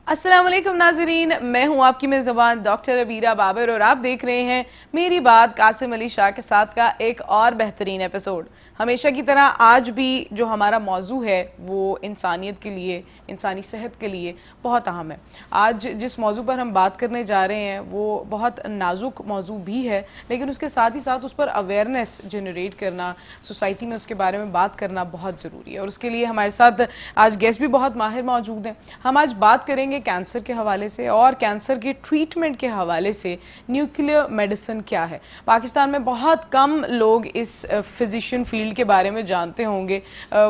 السلام علیکم ناظرین، میں ہوں آپ کی میزبان ڈاکٹر عبیرہ بابر اور آپ دیکھ رہے ہیں میری بات قاسم علی شاہ کے ساتھ کا ایک اور بہترین ایپیسوڈ۔ ہمیشہ کی طرح آج بھی جو ہمارا موضوع ہے وہ انسانیت کے لیے، انسانی صحت کے لیے بہت اہم ہے۔ آج جس موضوع پر ہم بات کرنے جا رہے ہیں وہ بہت نازک موضوع بھی ہے، لیکن اس کے ساتھ ہی ساتھ اس پر اویئرنیس جنریٹ کرنا، سوسائٹی میں اس کے بارے میں بات کرنا بہت ضروری ہے، اور اس کے لیے ہمارے ساتھ آج گیسٹ بھی بہت ماہر موجود ہیں۔ ہم آج بات کریں گے کینسر کے حوالے سے اور کینسر کے ٹریٹمنٹ کے حوالے سے نیوکلیئر میڈیسن کیا ہے۔ پاکستان میں بہت کم لوگ اس فزیشین فیلڈ کے بارے میں جانتے ہوں گے،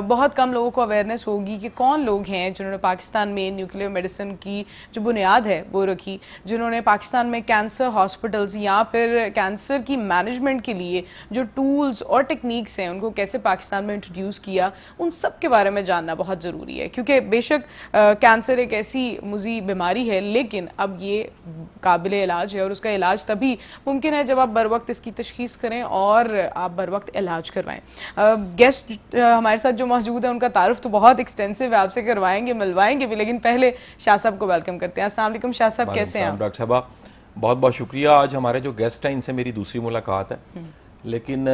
بہت کم لوگوں کو اویئرنیس ہوگی کہ کون لوگ ہیں جنہوں نے پاکستان میں نیوکلیئر میڈیسن کی جو بنیاد ہے وہ رکھی، جنہوں نے پاکستان میں کینسر ہاسپٹلز یا پھر کینسر کی مینجمنٹ کے لیے جو ٹولز اور ٹیکنیکس ہیں ان کو کیسے پاکستان میں انٹروڈیوس کیا۔ ان سب کے بارے میں جاننا بہت ضروری ہے، کیونکہ بے شک کینسر ایک ایسی مزی بیماری ہے لیکن اب یہ قابل علاج ہے، اور اس کا علاج تبھی ممکن ہے جب آپ بر وقت اس کی تشخیص کریں اور آپ بر وقت علاج کروائیں۔ گیسٹ ہمارے ساتھ جو موجود ہیں ان کا تعارف تو بہت ایکسٹینسو ہے، آپ سے کروائیں گے، ملوائیں گے بھی، لیکن پہلے شاہ صاحب کو ویلکم کرتے ہیں۔ السلام علیکم شاہ صاحب، کیسے ہیں آپ؟ ڈاکٹر صاحبہ بہت بہت شکریہ۔ آج ہمارے جو گیسٹ ہیں ان سے میری دوسری ملاقات ہے، لیکن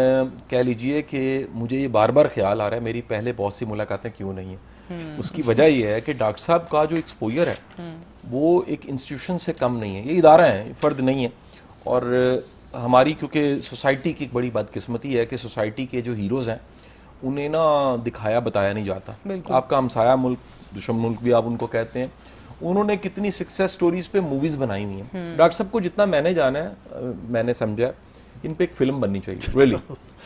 کہہ لیجئے کہ مجھے یہ بار بار خیال آ رہا ہے میری پہلے بہت سی ملاقاتیں کیوں نہیں ہیں۔ اس کی وجہ یہ ہے کہ ڈاکٹر صاحب کا جو ایکسپوجر ہے وہ ایک انسٹیٹیوشن سے کم نہیں ہے، یہ ادارہ ہے، فرد نہیں ہے۔ اور ہماری کیونکہ سوسائٹی کی ایک بڑی بدقسمتی ہے کہ سوسائٹی کے جو ہیروز ہیں انہیں نا دکھایا بتایا نہیں جاتا۔ آپ کا ہمسایہ ملک، دشمن ملک بھی آپ ان کو کہتے ہیں، انہوں نے کتنی سکسیس سٹوریز پہ موویز بنائی ہوئی ہیں۔ ڈاکٹر صاحب کو جتنا میں نے جانا ہے، میں نے سمجھا ان پہ ایک فلم بننی چاہیے ریلی،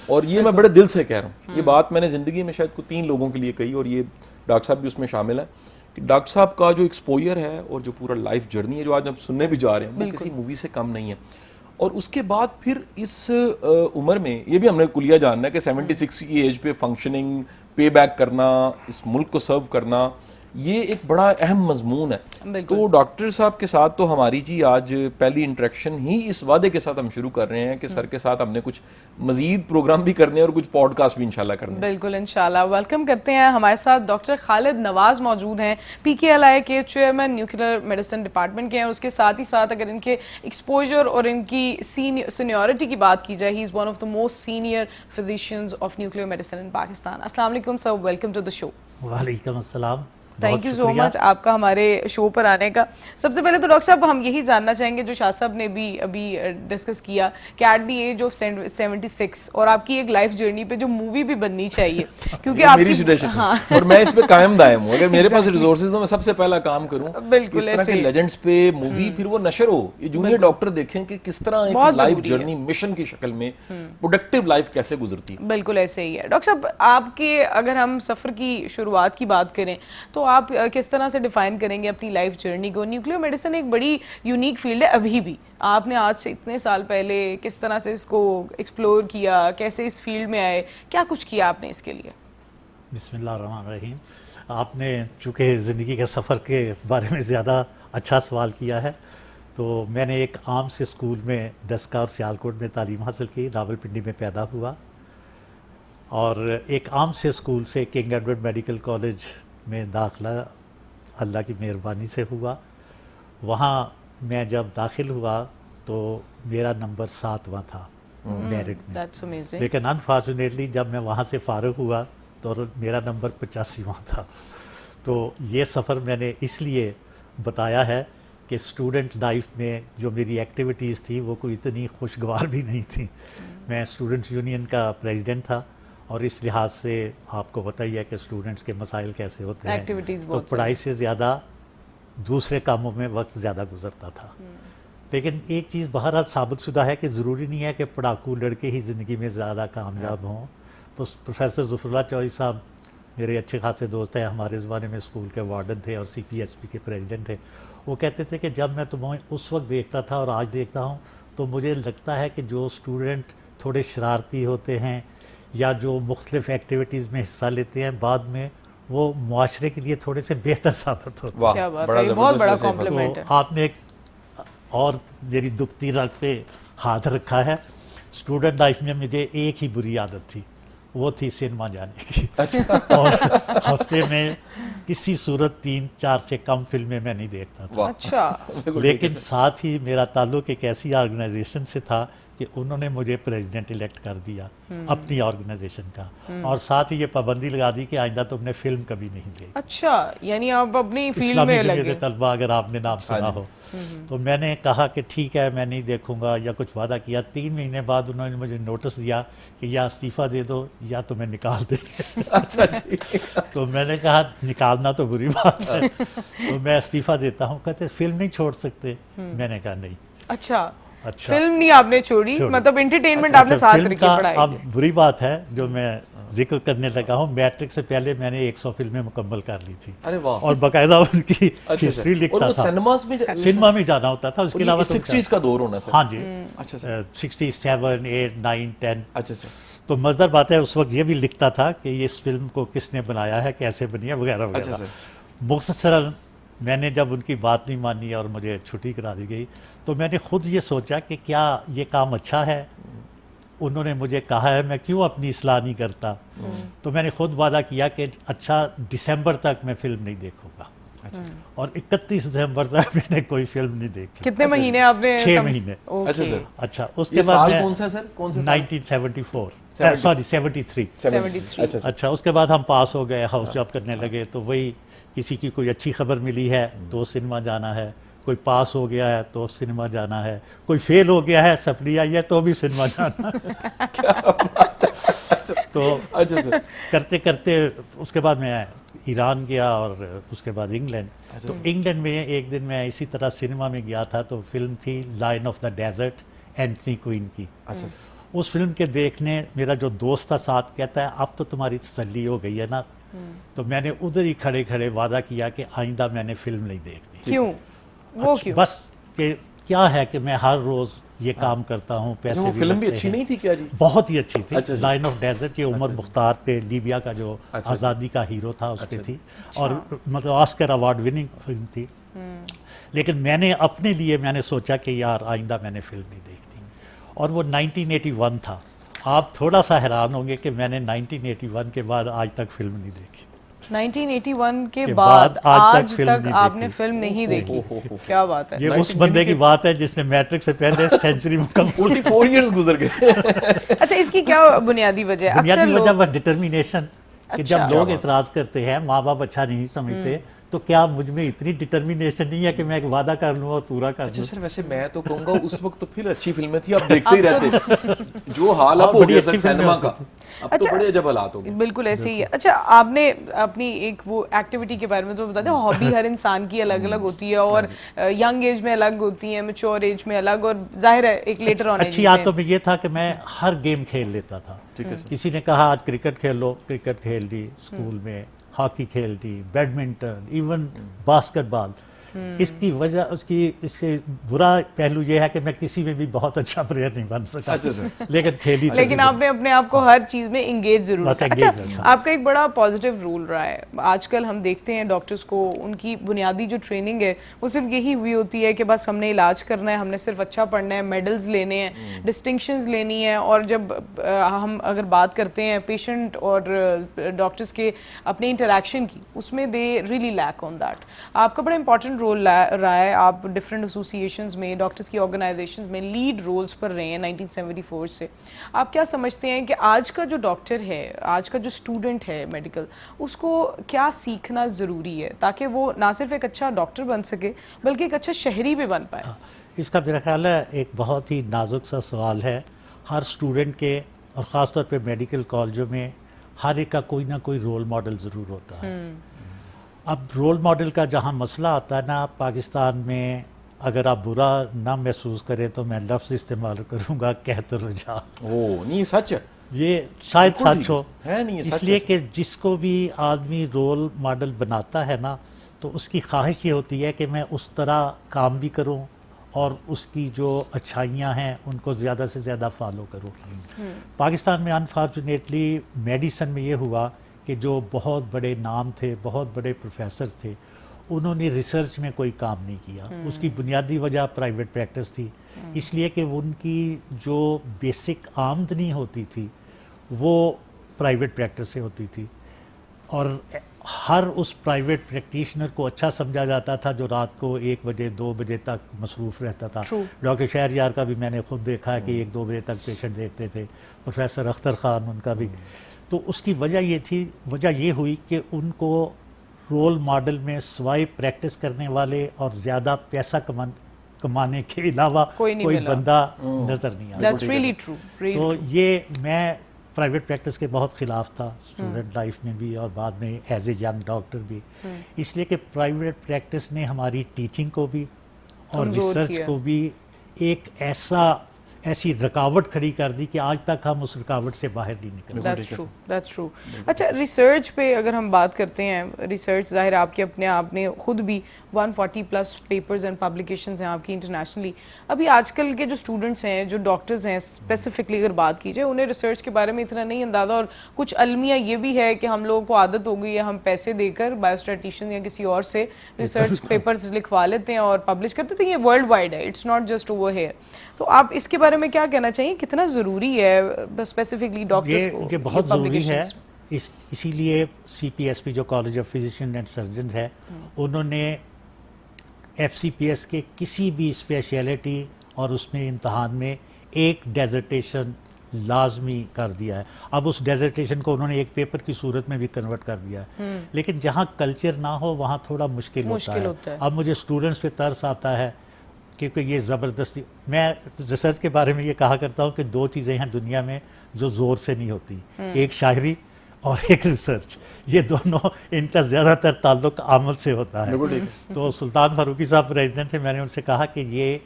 اور یہ میں بڑے دل سے کہہ رہا ہوں۔ یہ بات میں نے زندگی میں شاید کو 3 لوگوں کے لیے کہی، اور یہ ڈاکٹر صاحب بھی اس میں شامل ہے کہ ڈاکٹر صاحب کا جو ایکسپوجر ہے اور جو پورا لائف جرنی ہے جو آج ہم سننے بھی جا رہے ہیں وہ کسی مووی سے کم نہیں ہے۔ اور اس کے بعد پھر اس عمر میں یہ بھی ہم نے کلیہ جاننا ہے کہ 76 کی ایج پہ فنکشننگ، پے بیک کرنا، اس ملک کو سرو کرنا، یہ ایک بڑا اہم مضمون ہے۔ تو ڈاکٹر صاحب کے ساتھ تو ہماری جی آج پہلی انٹریکشن ہی اس وعدے کے ساتھ ہم شروع کر رہے ہیں کہ سر کے ساتھ ہم نے کچھ مزید پروگرام بھی کرنے ہیں اور کچھ پوڈ کاسٹ بھی انشاءاللہ کرنے ہیں۔ بالکل انشاءاللہ۔ ویلکم کرتے ہیں ہمارے ساتھ ڈاکٹر خالد نواز موجود ہیں، PKLI کے چیئرمین نیوکلیئر میڈیسن ڈپارٹمنٹ کے ہیں، اور اس کے ساتھ ہی ساتھ اگر ان کے ایکسپوجر اور ان کی سینیورٹی کی بات کی جائے، he is one of the most senior physicians of nuclear medicine in Pakistan. السلام علیکم سر، ویلکم ٹو دا شو۔ وعلیکم السلام، تھینک یو سو مچ آپ کا ہمارے شو پر آنے کا۔ سب سے پہلے تو ڈاکٹر صاحب ہم یہی جاننا چاہیں گے جو شاہ صاحب نے بھی ابھی ڈسکس کیا کہ ایٹ دی ایج آف 76 اور آپ کی ایک لائف جرنی پہ جو مووی بھی بننی چاہیے، کیونکہ آپ میری سجیشن ہے اور میں اس پہ قائم دائم ہوں، اگر میرے پاس ریسورسز ہوں میں سب سے پہلا کام کروں اس طرح کے لیجنڈز پہ مووی پھر وہ نشر ہو، یہ جونیئر ڈاکٹر دیکھیں کہ کس طرح ایک لائف جرنی مشن کی شکل میں پروڈکٹیو لائف کیسے گزرتی ہے۔ بالکل ایسے ہی ہے۔ ڈاکٹر صاحب آپ کے اگر ہم سفر کی شروعات کی بات کریں تو آپ کس طرح سے ڈیفائن کریں گے اپنی لائف جرنی کو؟ نیوکلیئر میڈیسن ایک بڑی یونیک فیلڈ ہے ابھی بھی، آپ نے آج سے اتنے سال پہلے کس طرح سے اس کو ایکسپلور کیا، کیسے اس فیلڈ میں آئے، کیا کچھ کیا آپ نے اس کے لیے؟ بسم اللہ الرحمن الرحیم۔ آپ نے چونکہ زندگی کے سفر کے بارے میں زیادہ اچھا سوال کیا ہے، تو میں نے ایک عام سے اسکول میں ڈسکا اور سیالکوٹ میں تعلیم حاصل کی، راولپنڈی میں پیدا ہوا، اور ایک عام سے اسکول سے کنگ ایڈورڈ میڈیکل کالج میں داخلہ اللہ کی مہربانی سے ہوا۔ وہاں میں جب داخل ہوا تو میرا نمبر 7واں تھا میرٹ میں، لیکن انفارچونیٹلی جب میں وہاں سے فارغ ہوا تو میرا نمبر 85واں تھا۔ تو یہ سفر میں نے اس لیے بتایا ہے کہ اسٹوڈنٹ لائف میں جو میری ایکٹیویٹیز تھی وہ کوئی اتنی خوشگوار بھی نہیں تھی۔ میں اسٹوڈنٹس یونین کا پریزیڈنٹ تھا، اور اس لحاظ سے آپ کو پتہ ہی ہے کہ اسٹوڈنٹس کے مسائل کیسے ہوتے ہیں، تو پڑھائی سے زیادہ دوسرے کاموں میں وقت زیادہ گزرتا تھا۔ لیکن ایک چیز بہرحال ثابت شدہ ہے کہ ضروری نہیں ہے کہ پڑھاکو لڑکے ہی زندگی میں زیادہ کامیاب ہوں۔ تو پروفیسر ظفر اللہ چوہدری صاحب میرے اچھے خاصے دوست ہیں، ہمارے زمانے میں اسکول کے وارڈن تھے اور CPSP کے پریزیڈنٹ تھے۔ وہ کہتے تھے کہ جب میں تمہیں اس وقت دیکھتا تھا اور آج دیکھتا ہوں تو مجھے لگتا ہے کہ جو اسٹوڈنٹ تھوڑے شرارتی ہوتے ہیں یا جو مختلف ایکٹیویٹیز میں حصہ لیتے ہیں، بعد میں وہ معاشرے کے لیے تھوڑے سے بہتر ثابت ہوتے ہیں۔ کیا بات ہے، بہت بڑا کمپلیمنٹ ہے۔ تو آپ نے ایک اور میری دکھتی رگ پہ ہاتھ رکھا ہے۔ اسٹوڈنٹ لائف میں مجھے ایک ہی بری عادت تھی، وہ تھی سنیما جانے کی. اور ہفتے میں کسی صورت 3-4 سے کم فلمیں میں نہیں دیکھتا تھا. اچھا. لیکن ساتھ ہی میرا تعلق ایک ایسی آرگنائزیشن سے تھا کہ انہوں نے مجھے پریزیڈنٹ الیکٹ کر دیا اپنی آرگنائزیشن کا, اور ساتھ ہی یہ پابندی لگا دی کہ آئندہ تم نے فلم کبھی نہیں دیکھی. اچھا, یعنی آپ اپنی فیلڈ اسلامی میں جمعیت لگے. طلبہ اگر آپ نے نام سنا ہو. تو میں نے کہا کہ ٹھیک ہے میں نہیں دیکھوں گا یا کچھ وعدہ کیا. 3 مہینے بعد انہوں نے مجھے نوٹس دیا کہ یا استعفیٰ دے دو یا تمہیں نکال دیں گے. اچھا جی. تو میں نے کہا نکالنا تو بری بات ہے, تو میں استعفیٰ دیتا ہوں. کہتے فلم نہیں چھوڑ سکتے. میں نے کہا نہیں. اچھا, اچھا فلم نہیں آپ نے چھوڑی, مطلب انٹرٹینمنٹ آپ نے ساتھ فلم رکھی کا پڑھائی. اب بری بات ہے جو میں ذکر کرنے لگا ہوں, میٹرک سے پہلے میں نے 100 فلمیں مکمل کر لی تھی. ارے واہ. اور باقاعدہ ان کی ہسٹری اور لکھتا وہ تھا. سنیماز میں سنیما میں جانا ہوتا تھا. اس کے علاوہ 60s کا دور ہونا سر. ہاں جی, اچھا سر. 67, 8, 9, 10. اچھا سر. تو مزدار بات ہے اس وقت یہ بھی لکھتا تھا کہ اس فلم کو کس نے بنایا ہے, کیسے بنی ہے, وغیرہ اچھا وغیرہ. سر. مختصراً میں نے جب ان کی بات نہیں مانی اور مجھے چھٹی کرا دی گئی تو میں نے خود یہ سوچا کہ کیا یہ کام اچھا ہے. انہوں نے مجھے کہا ہے, میں کیوں اپنی اصلاح نہیں کرتا. تو میں نے خود وعدہ کیا کہ اچھا دسمبر تک میں فلم نہیں دیکھوں گا. اور 31 دسمبر تک میں نے کوئی فلم نہیں دیکھی. کتنے مہینے آپ نے؟ 6 مہینے. اچھا سر. اچھا اس یہ کے بعد سال میں کون سا سر, کون سا سال؟ 1974 سوری 73. 73. اچھا اس کے بعد ہم پاس ہو گئے, ہاؤس جاب کرنے لگے. تو وہی کسی کی کوئی اچھی خبر ملی ہے تو سنیما جانا ہے, کوئی پاس ہو گیا ہے تو سنیما جانا ہے, کوئی فیل ہو گیا ہے سپلی آئی ہے تو بھی سنیما جانا ہے. تو اچھا سر. کرتے کرتے اس کے بعد میں ایران گیا اور اس کے بعد انگلینڈ. تو انگلینڈ میں ایک دن میں اسی طرح سنیما میں گیا تھا, تو فلم تھی Lion of the Desert, Anthony Quinn کی. اچھا سر. اس فلم کے دیکھنے میرا جو دوست تھا ساتھ کہتا ہے اب تو تمہاری تسلی ہو گئی ہے نا. تو میں نے ادھر ہی کھڑے کھڑے وعدہ کیا کہ آئندہ میں نے فلم نہیں دیکھنی. کیوں وہ کیوں؟ بس کہ کیا ہے کہ میں ہر روز یہ کام کرتا ہوں, پیسے وہ بھی فلم بھی لگتے اچھی ہیں. نہیں تھی کیا جی؟ بہت ہی اچھی تھی. اچھا جی. لائن آف ڈیزرٹ یہ عمر مختار پہ لیبیا کا جو آزادی کا ہیرو تھا اس پہ تھی, اور مطلب آسکر ایوارڈ وننگ فلم تھی. لیکن میں نے اپنے لیے میں نے سوچا کہ یار آئندہ میں نے فلم نہیں دیکھنی. اور وہ 1981 تھا. آپ تھوڑا سا حیران ہوں گے کہ میں نے 1981 کے بعد آج تک فلم نہیں دیکھی. 1981 کے بعد آج تک آپ نے فلم نہیں دیکھی؟ کیا بات ہے. یہ اس بندے کی بات ہے جس نے میٹرک سے پہلے سینچری مکمل. 44 ایئرز گزر گئے. اچھا, اس کی کیا بنیادی وجہ ہے؟ بنیادی وجہ وہ ڈٹرمینیشن کہ جب لوگ اعتراض کرتے ہیں, ماں باپ اچھا نہیں سمجھتے, تو کیا مجھ میں اتنی ڈٹرمینیشن نہیں ہے کہ میں ایک وعدہ کر لوں اور پورا کر اچھا دوں. سر, ویسے میں تو کہوں گا اس وقت تو پھر اچھی فلمیں تھی, اب دیکھتے ہی رہتے. جو حال اب ہو گیا سر سینما کا, اب تو بڑے عجب حالات ہو گئے. بالکل ایسے ہی ہے. اچھا, آپ نے اپنی ایک وہ ایکٹیویٹی کے بارے میں تو بتا دیں. ہابی ہر انسان کی الگ الگ ہوتی ہے, اور ینگ ایج میں الگ ہوتی ہیں, میچور ایج میں الگ, اور ظاہر ہے ایک لیٹر آن ایج. اچھی عادتوں میں یہ تھا کہ میں ہر گیم کھیل لیتا تھا. کسی نے کہا آج کرکٹ کھیل لو, کرکٹ کھیل لی اسکول میں, ہاکی کھیل لی, بیڈمنٹن, ایون باسکٹ بال. اس کی وجہ اس سے برا پہلو یہ ہے کہ میں کسی میں بھی بہت اچھا پلیئر نہیں بن سکا, لیکن کھیلی. لیکن آپ نے اپنے آپ کو ہر چیز میں انگیج ضرور کیا. اچھا, آپ کا ایک بڑا پازیٹیو رول رہا ہے. آج کل ہم دیکھتے ہیں ڈاکٹرز کو, ان کی بنیادی جو ٹریننگ ہے وہ صرف یہی ہوئی ہوتی ہے کہ بس ہم نے علاج کرنا ہے, ہم نے صرف اچھا پڑھنا ہے, میڈلز لینے ہیں, ڈسٹنکشنز لینی ہیں. اور جب ہم اگر بات کرتے ہیں پیشنٹ اور ڈاکٹرز کے اپنے انٹریکشن کی, اس میں they really like on that. آپ کا بڑا امپورٹنٹ رول رہا ہے. آپ ڈفرینٹ ایسوسیشنز میں, ڈاکٹرز کی آرگنائزیشنز میں لیڈ رولز پر رہے ہیں 1974 سے. آپ کیا سمجھتے ہیں کہ آج کا جو ڈاکٹر ہے, آج کا جو اسٹوڈنٹ ہے میڈیکل, اس کو کیا سیکھنا ضروری ہے تاکہ وہ نہ صرف ایک اچھا ڈاکٹر بن سکے بلکہ ایک اچھا شہری بھی بن پائے؟ اس کا میرا خیال ہے ایک بہت ہی نازک سا سوال ہے. ہر اسٹوڈنٹ کے, اور خاص طور پہ میڈیکل کالجوں میں, ہر ایک کا کوئی نہ کوئی رول ماڈل ضرور ہوتا ہے. اب رول ماڈل کا جہاں مسئلہ آتا ہے نا پاکستان میں, اگر آپ برا نہ محسوس کریں تو میں لفظ استعمال کروں گا کہت الرجا. نہیں سچ ہے یہ, شاید سچ ہو. اس لیے ہے کہ جس کو بھی آدمی رول ماڈل بناتا ہے نا, تو اس کی خواہش یہ ہوتی ہے کہ میں اس طرح کام بھی کروں اور اس کی جو اچھائیاں ہیں ان کو زیادہ سے زیادہ فالو کروں. پاکستان میں انفارچونیٹلی میڈیسن میں یہ ہوا کہ جو بہت بڑے نام تھے, بہت بڑے پروفیسر تھے, انہوں نے ریسرچ میں کوئی کام نہیں کیا. اس کی بنیادی وجہ پرائیویٹ پریکٹس تھی, اس لیے کہ ان کی جو بیسک آمدنی ہوتی تھی وہ پرائیویٹ پریکٹس سے ہوتی تھی اور ہر اس پرائیویٹ پریکٹیشنر کو اچھا سمجھا جاتا تھا جو رات کو 1 بجے 2 بجے تک مصروف رہتا تھا. ڈاکٹر شہریار کا بھی میں نے خود دیکھا ہے کہ 1-2 بجے تک پیشنٹ دیکھتے تھے, پروفیسر اختر خان ان کا بھی. تو اس کی وجہ یہ ہوئی کہ ان کو رول ماڈل میں سوائے پریکٹس کرنے والے اور زیادہ پیسہ کمانے کے علاوہ کوئی بندہ نظر نہیں آیا. That's really true. تو یہ میں پرائیویٹ پریکٹس کے بہت خلاف تھا اسٹوڈنٹ لائف میں بھی اور بعد میں ایز اے ینگ ڈاکٹر بھی, اس لیے کہ پرائیویٹ پریکٹس نے ہماری ٹیچنگ کو بھی اور ریسرچ کو بھی ایک ایسی رکاوٹ کھڑی کر دی کہ آج تک ہم اس رکاوٹ سے باہر نہیں نکلے. That's true. اچھا, ریسرچ پہ اگر ہم بات کرتے ہیں, ریسرچ ظاہر آپ کے اپنے آپ نے خود بھی 140+ پیپرز اینڈ پبلیکیشنز ہیں آپ کی انٹرنیشنلی. ابھی آج کل کے جو اسٹوڈنٹس ہیں, جو ڈاکٹرز ہیں اسپیسیفکلی اگر بات کی جائے, انہیں ریسرچ کے بارے میں اتنا نہیں اندازہ, اور کچھ المیہ یہ بھی ہے کہ ہم لوگوں کو عادت ہو گئی ہے ہم پیسے دے کر بایوسٹیٹیشین یا کسی اور سے ریسرچ پیپرز لکھوا لیتے ہیں اور پبلش کرتے تھے. یہ ورلڈ وائڈ ہے, it's not just over here. تو آپ اس کے بارے میں کیا کہنا چاہیے, کتنا ضروری ہے اسپیسیفکلی ڈاکٹرز کو؟ یہ بہت ضروری ہے. اسی لیے سی پی ایس پی جو college of physician and surgeons ہے, انہوں نے ایف سی پی ایس کے کسی بھی اسپیشلٹی اور اس میں امتحان میں ایک ڈیزرٹیشن لازمی کر دیا ہے. اب اس ڈیزرٹیشن کو انہوں نے ایک پیپر کی صورت میں بھی کنورٹ کر دیا ہے, لیکن جہاں کلچر نہ ہو وہاں تھوڑا مشکل ہوتا ہے. اب مجھے اسٹوڈنٹس پہ ترس آتا ہے کیونکہ یہ زبردستی, میں ریسرچ کے بارے میں یہ کہا کرتا ہوں کہ 2 چیزیں ہیں دنیا میں جو زور سے نہیں ہوتی, ایک شاعری اور ایک ریسرچ. یہ دونوں, ان کا زیادہ تر تعلق آمد سے ہوتا ہے. تو سلطان فاروقی صاحب پریزیڈنٹ تھے, میں نے ان سے کہا کہ یہ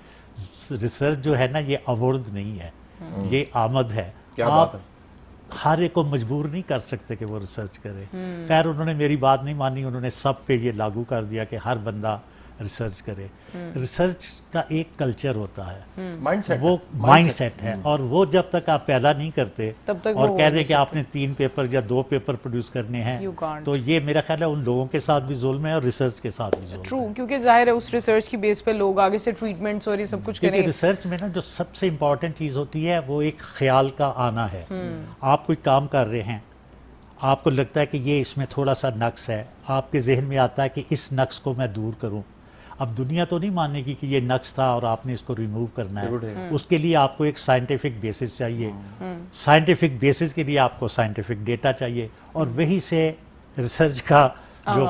ریسرچ جو ہے نا یہ اوارڈ نہیں ہے, یہ آمد ہے. آپ ہر ایک کو مجبور نہیں کر سکتے کہ وہ ریسرچ کرے. خیر انہوں نے میری بات نہیں مانی, انہوں نے سب پہ یہ لاگو کر دیا کہ ہر بندہ ریسرچ کرے. ریسرچ کا ایک کلچر ہوتا ہے, وہ مائنڈ سیٹ ہے, اور وہ جب تک آپ پیدا نہیں کرتے اور کہہ دیں کہ آپ نے 3 پیپر یا 2 پیپر پروڈیوس کرنے ہیں, تو یہ میرا خیال ہے ان لوگوں کے ساتھ بھی ظلم ہے اور ریسرچ کے ساتھ بھی ظلم ہے. ٹرو, کیونکہ ظاہر ہے اس ریسرچ کی بیس پہ لوگ آگے سے ٹریٹمنٹس اور یہ سب کچھ کریں. ریسرچ میں نا جو سب سے امپورٹنٹ چیز ہوتی ہے وہ ایک خیال کا آنا ہے. آپ کوئی کام کر رہے ہیں, آپ کو لگتا ہے کہ یہ اس میں تھوڑا سا نقص ہے, آپ کے ذہن میں آتا ہے کہ اس نقص کو میں دور کروں. اب دنیا تو نہیں ماننے گی کہ یہ نقص تھا اور آپ نے اس کو ریموو کرنا ہے. اس کے لیے آپ کو ایک سائنٹیفک بیسس چاہیے, سائنٹیفک بیسس کے لیے آپ کو سائنٹیفک ڈیٹا چاہیے, اور وہی سے ریسرچ کا جو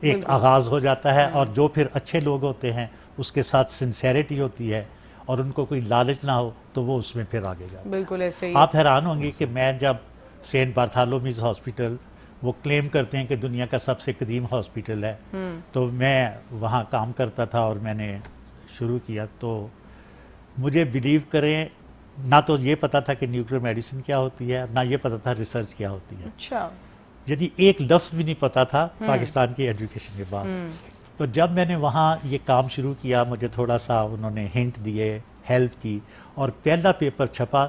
ایک آغاز ہو جاتا ہے. اور جو پھر اچھے لوگ ہوتے ہیں اس کے ساتھ سنسیریٹی ہوتی ہے اور ان کو کوئی لالچ نہ ہو تو وہ اس میں پھر آگے جاتے ہیں. بالکل ایسے ہی. آپ حیران ہوں گے کہ میں جب سینٹ بارتھالومیز ہاسپٹل, وہ کلیم کرتے ہیں کہ دنیا کا سب سے قدیم ہاسپٹل ہے, تو میں وہاں کام کرتا تھا اور میں نے شروع کیا. تو مجھے بلیو کریں, نہ تو یہ پتا تھا کہ نیوکلیئر میڈیسن کیا ہوتی ہے, نہ یہ پتا تھا ریسرچ کیا ہوتی ہے. اچھا, یعنی ایک لفظ بھی نہیں پتا تھا پاکستان کی ایجوکیشن کے بعد. تو جب میں نے وہاں یہ کام شروع کیا, مجھے تھوڑا سا انہوں نے ہنٹ دیے, ہیلپ کی, اور پہلا پیپر چھپا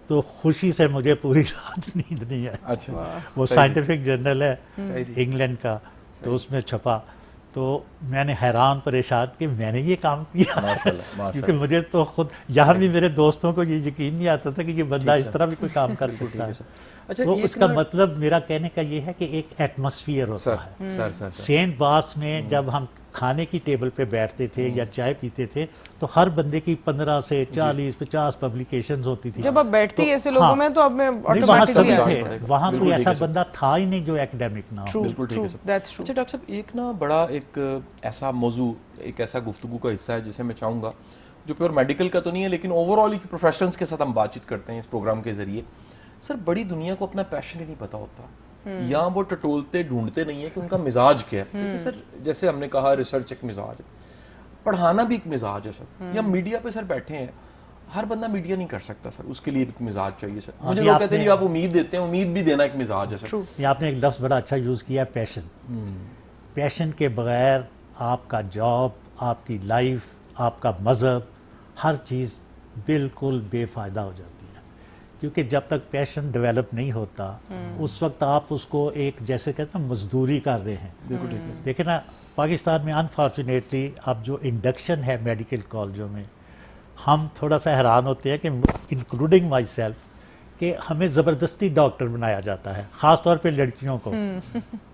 تو خوشی سے مجھے پوری رات نیند نہیں آئی. اچھا, وہ سائنٹیفک جرنل ہے انگلینڈ کا, تو اس میں چھپا. تو میں نے حیران پریشان کہ میں نے یہ کام کیا, کیونکہ مجھے تو خود یہاں بھی میرے دوستوں کو یہ یقین نہیں آتا تھا کہ یہ بندہ اس طرح بھی کوئی کام کر سکتا ہے. تو اس کا مطلب میرا کہنے کا یہ ہے کہ ایک ایٹماسفیئر ہوتا ہے. سینٹ بارس میں جب ہم کھانے کی ٹیبل پہ بیٹھتے تھے یا چائے پیتے تھے تو ہر بندے کی 15 سے 40-50 پبلیکیشنز ہوتی تھی. جب آپ بیٹھتی ایسے لوگوں میں تو اب میں وہاں سبھی تھے, وہاں کوئی ایسا بندہ تھا ہی نہیں جو ایکڈیمک نہ ہو. بالکل ٹھیک ہے. اچھا ڈاکٹر صاحب, ایک نا بڑا ایک ایسا موضوع, ایک ایسا گفتگو کا حصہ ہے جسے میں چاہوں گا, جو پیور میڈیکل کا تو نہیں ہے لیکن اوور آل کی پروفیشنلز کے ساتھ ہم بات چیت کرتے ہیں اس پروگرام کے ذریعے. سر, بڑی دنیا کو اپنا پیشن ہی نہیں پتا ہوتا, یا وہ ٹٹولتے ڈھونڈتے نہیں ہیں کہ ان کا مزاج کیا ہے. کیونکہ سر جیسے ہم نے کہا ریسرچ ایک مزاج ہے, پڑھانا بھی ایک مزاج ہے سر, یا میڈیا پہ سر بیٹھے ہیں, ہر بندہ میڈیا نہیں کر سکتا سر, اس کے لیے ایک مزاج چاہیے سر. مجھے لوگ کہتے ہیں آپ امید دیتے ہیں, امید بھی دینا ایک مزاج ہے سر. یہ آپ نے ایک لفظ بڑا اچھا یوز کیا ہے, پیشن. پیشن کے بغیر آپ کا جاب, آپ کی لائف, آپ کا مذہب, ہر چیز بالکل بے فائدہ ہو جاتی ہے. کیونکہ جب تک پیشن ڈیولپ نہیں ہوتا اس وقت آپ اس کو ایک جیسے کہتے ہیں مزدوری کر رہے ہیں. دیکھیں نا, پاکستان میں انفارچونیٹلی اب جو انڈکشن ہے میڈیکل کالجوں میں, ہم تھوڑا سا حیران ہوتے ہیں کہ انکلوڈنگ مائی سیلف کہ ہمیں زبردستی ڈاکٹر بنایا جاتا ہے، خاص طور پہ لڑکیوں کو.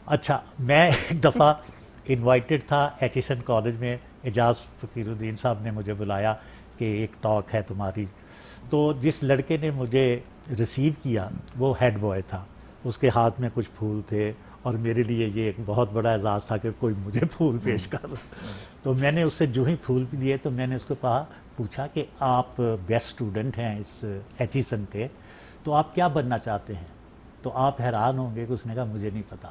اچھا، میں ایک دفعہ انوائٹڈ تھا ایچیسن کالج میں، اعجاز فقیر الدین صاحب نے مجھے بلایا کہ ایک ٹاک ہے تمہاری. تو جس لڑکے نے مجھے ریسیو کیا وہ ہیڈ بوائے تھا، اس کے ہاتھ میں کچھ پھول تھے، اور میرے لیے یہ ایک بہت بڑا اعزاز تھا کہ کوئی مجھے پھول پیش کر رہا. تو میں نے اس سے جو ہی پھول لیے تو میں نے اس کو پوچھا کہ آپ بیسٹ اسٹوڈنٹ ہیں اس ایچیسن کے، تو آپ کیا بننا چاہتے ہیں؟ تو آپ حیران ہوں گے کہ اس نے کہا مجھے نہیں پتا.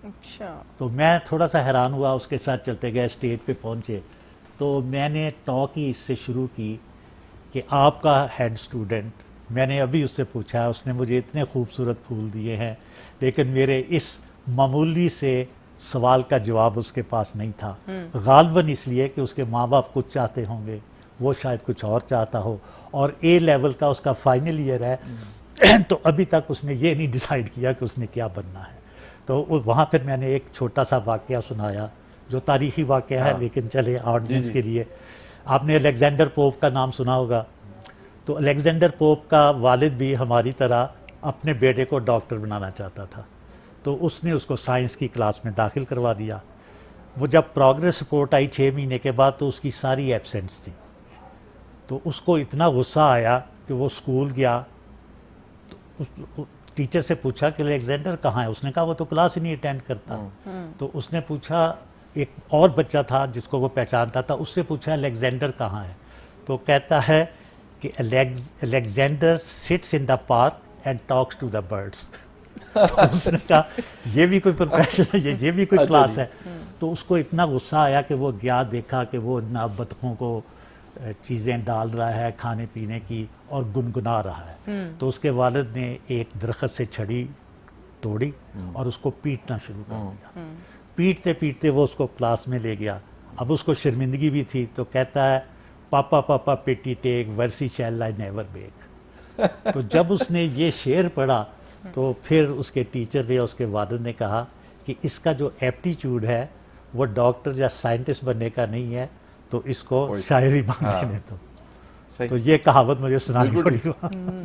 اچھا. تو میں تھوڑا سا حیران ہوا، اس کے ساتھ چلتے گئے، اسٹیج پہ پہنچے تو میں نے ٹاک ہی اس سے شروع کی کہ آپ کا ہیڈ اسٹوڈنٹ، میں نے ابھی اس سے پوچھا، اس نے مجھے اتنے خوبصورت پھول دیے ہیں، لیکن میرے اس معمولی سے سوال کا جواب اس کے پاس نہیں تھا. غالباً اس لیے کہ اس کے ماں باپ کچھ چاہتے ہوں گے، وہ شاید کچھ اور چاہتا ہو، اور اے لیول کا اس کا فائنل ایئر ہے تو ابھی تک اس نے یہ نہیں ڈیسائیڈ کیا کہ اس نے کیا بننا ہے. تو وہاں پھر میں نے ایک چھوٹا سا واقعہ سنایا جو تاریخی واقعہ ہے، لیکن چلے آڈینس کے لیے. آپ نے الیگزینڈر پوپ کا نام سنا ہوگا. تو الیگزینڈر پوپ کا والد بھی ہماری طرح اپنے بیٹے کو ڈاکٹر بنانا چاہتا تھا، تو اس نے اس کو سائنس کی کلاس میں داخل کروا دیا. وہ جب پروگریس رپورٹ آئی 6 مہینے کے بعد تو اس کی ساری ایبسنٹس تھی. تو اس کو اتنا غصہ آیا کہ وہ اسکول گیا، تو ٹیچر سے پوچھا کہ الیگزینڈر کہاں ہے؟ اس نے کہا وہ تو کلاس ہی نہیں اٹینڈ کرتا. تو اس نے پوچھا، ایک اور بچہ تھا جس کو وہ پہچانتا تھا، اس سے پوچھا الیگزینڈر کہاں ہے؟ تو کہتا ہے کہ Alexander sits in the park and talks to the birds. تو اس نے کہا یہ بھی کوئی پروفیشن ہے، یہ بھی کوئی کلاس ہے. تو اس کو اتنا غصہ آیا کہ وہ گیا، دیکھا کہ وہ بطخوں کو چیزیں ڈال رہا ہے کھانے پینے کی اور گنگنا رہا ہے. تو اس کے والد نے ایک درخت سے چھڑی توڑی اور اس کو پیٹنا شروع کر دیا. پیٹتے پیٹتے وہ اس کو کلاس میں لے گیا. اب اس کو شرمندگی بھی تھی، تو کہتا ہے پاپا پاپا پیٹی ٹیک ورسی شیل آئی نیور بیک. تو جب اس نے یہ شعر پڑھا تو پھر اس کے ٹیچر نے، اس کے والد نے کہا کہ اس کا جو ایپٹیچیوڈ ہے وہ ڈاکٹر یا سائنٹسٹ بننے کا نہیں ہے، تو اس کو شاعری بن دینے دو. تو یہ کہاوت مجھے سنانی پڑی.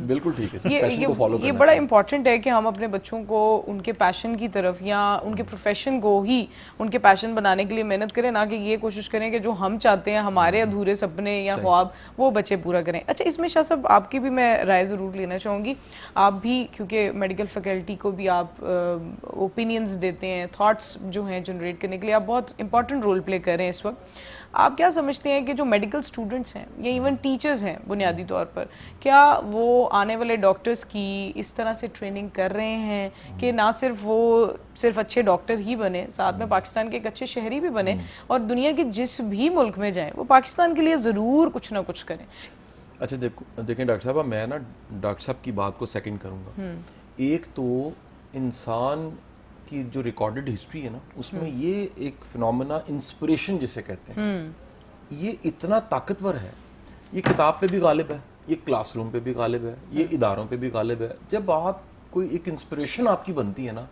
بالکل ٹھیک ہے. یہ بڑا امپورٹنٹ ہے کہ ہم اپنے بچوں کو ان کے پیشن کی طرف یا ان کے پروفیشن کو ہی ان کے پیشن بنانے کے لیے محنت کریں، نہ کہ یہ کوشش کریں کہ جو ہم چاہتے ہیں ہمارے ادھورے سپنے یا خواب وہ بچے پورا کریں. اچھا، اس میں شاہ صاحب آپ کی بھی میں رائے ضرور لینا چاہوں گی. آپ بھی کیونکہ میڈیکل فیکلٹی کو بھی آپ اوپینینز دیتے ہیں، تھاٹس جو ہیں جنریٹ کرنے کے لیے آپ بہت امپورٹنٹ رول پلے کر رہے ہیں اس وقت. آپ کیا سمجھتے ہیں کہ جو میڈیکل اسٹوڈنٹس ہیں یا ایون ٹیچرز ہیں بنیادی طور پر، کیا وہ آنے والے ڈاکٹرز کی اس طرح سے ٹریننگ کر رہے ہیں کہ نہ صرف وہ صرف اچھے ڈاکٹر ہی بنے، ساتھ میں پاکستان کے ایک اچھے شہری بھی بنے اور دنیا کے جس بھی ملک میں جائیں وہ پاکستان کے لیے ضرور کچھ نہ کچھ کریں؟ اچھا دیکھیں ڈاکٹر صاحب، میں نا ڈاکٹر صاحب کی بات کو سیکنڈ کروں گا. ایک تو انسان کی جو ریکارڈڈ ہسٹری ہے نا، اس میں یہ ایک فنومینا انسپریشن جسے کہتے ہیں، یہ اتنا طاقتور ہے. یہ کتاب پہ بھی غالب ہے، یہ کلاس روم پہ بھی غالب ہے، یہ اداروں پہ بھی غالب ہے. جب آپ کوئی ایک انسپریشن آپ کی بنتی ہے نا،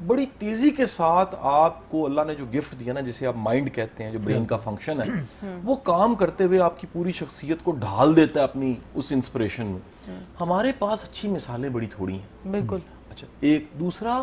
بڑی تیزی کے ساتھ آپ کو اللہ نے جو گفٹ دیا نا، جسے آپ مائنڈ کہتے ہیں، جو برین کا فنکشن ہے، وہ کام کرتے ہوئے آپ کی پوری شخصیت کو ڈھال دیتا ہے اپنی اس انسپریشن میں. ہمارے پاس اچھی مثالیں بڑی تھوڑی ہیں. بالکل. اچھا، ایک دوسرا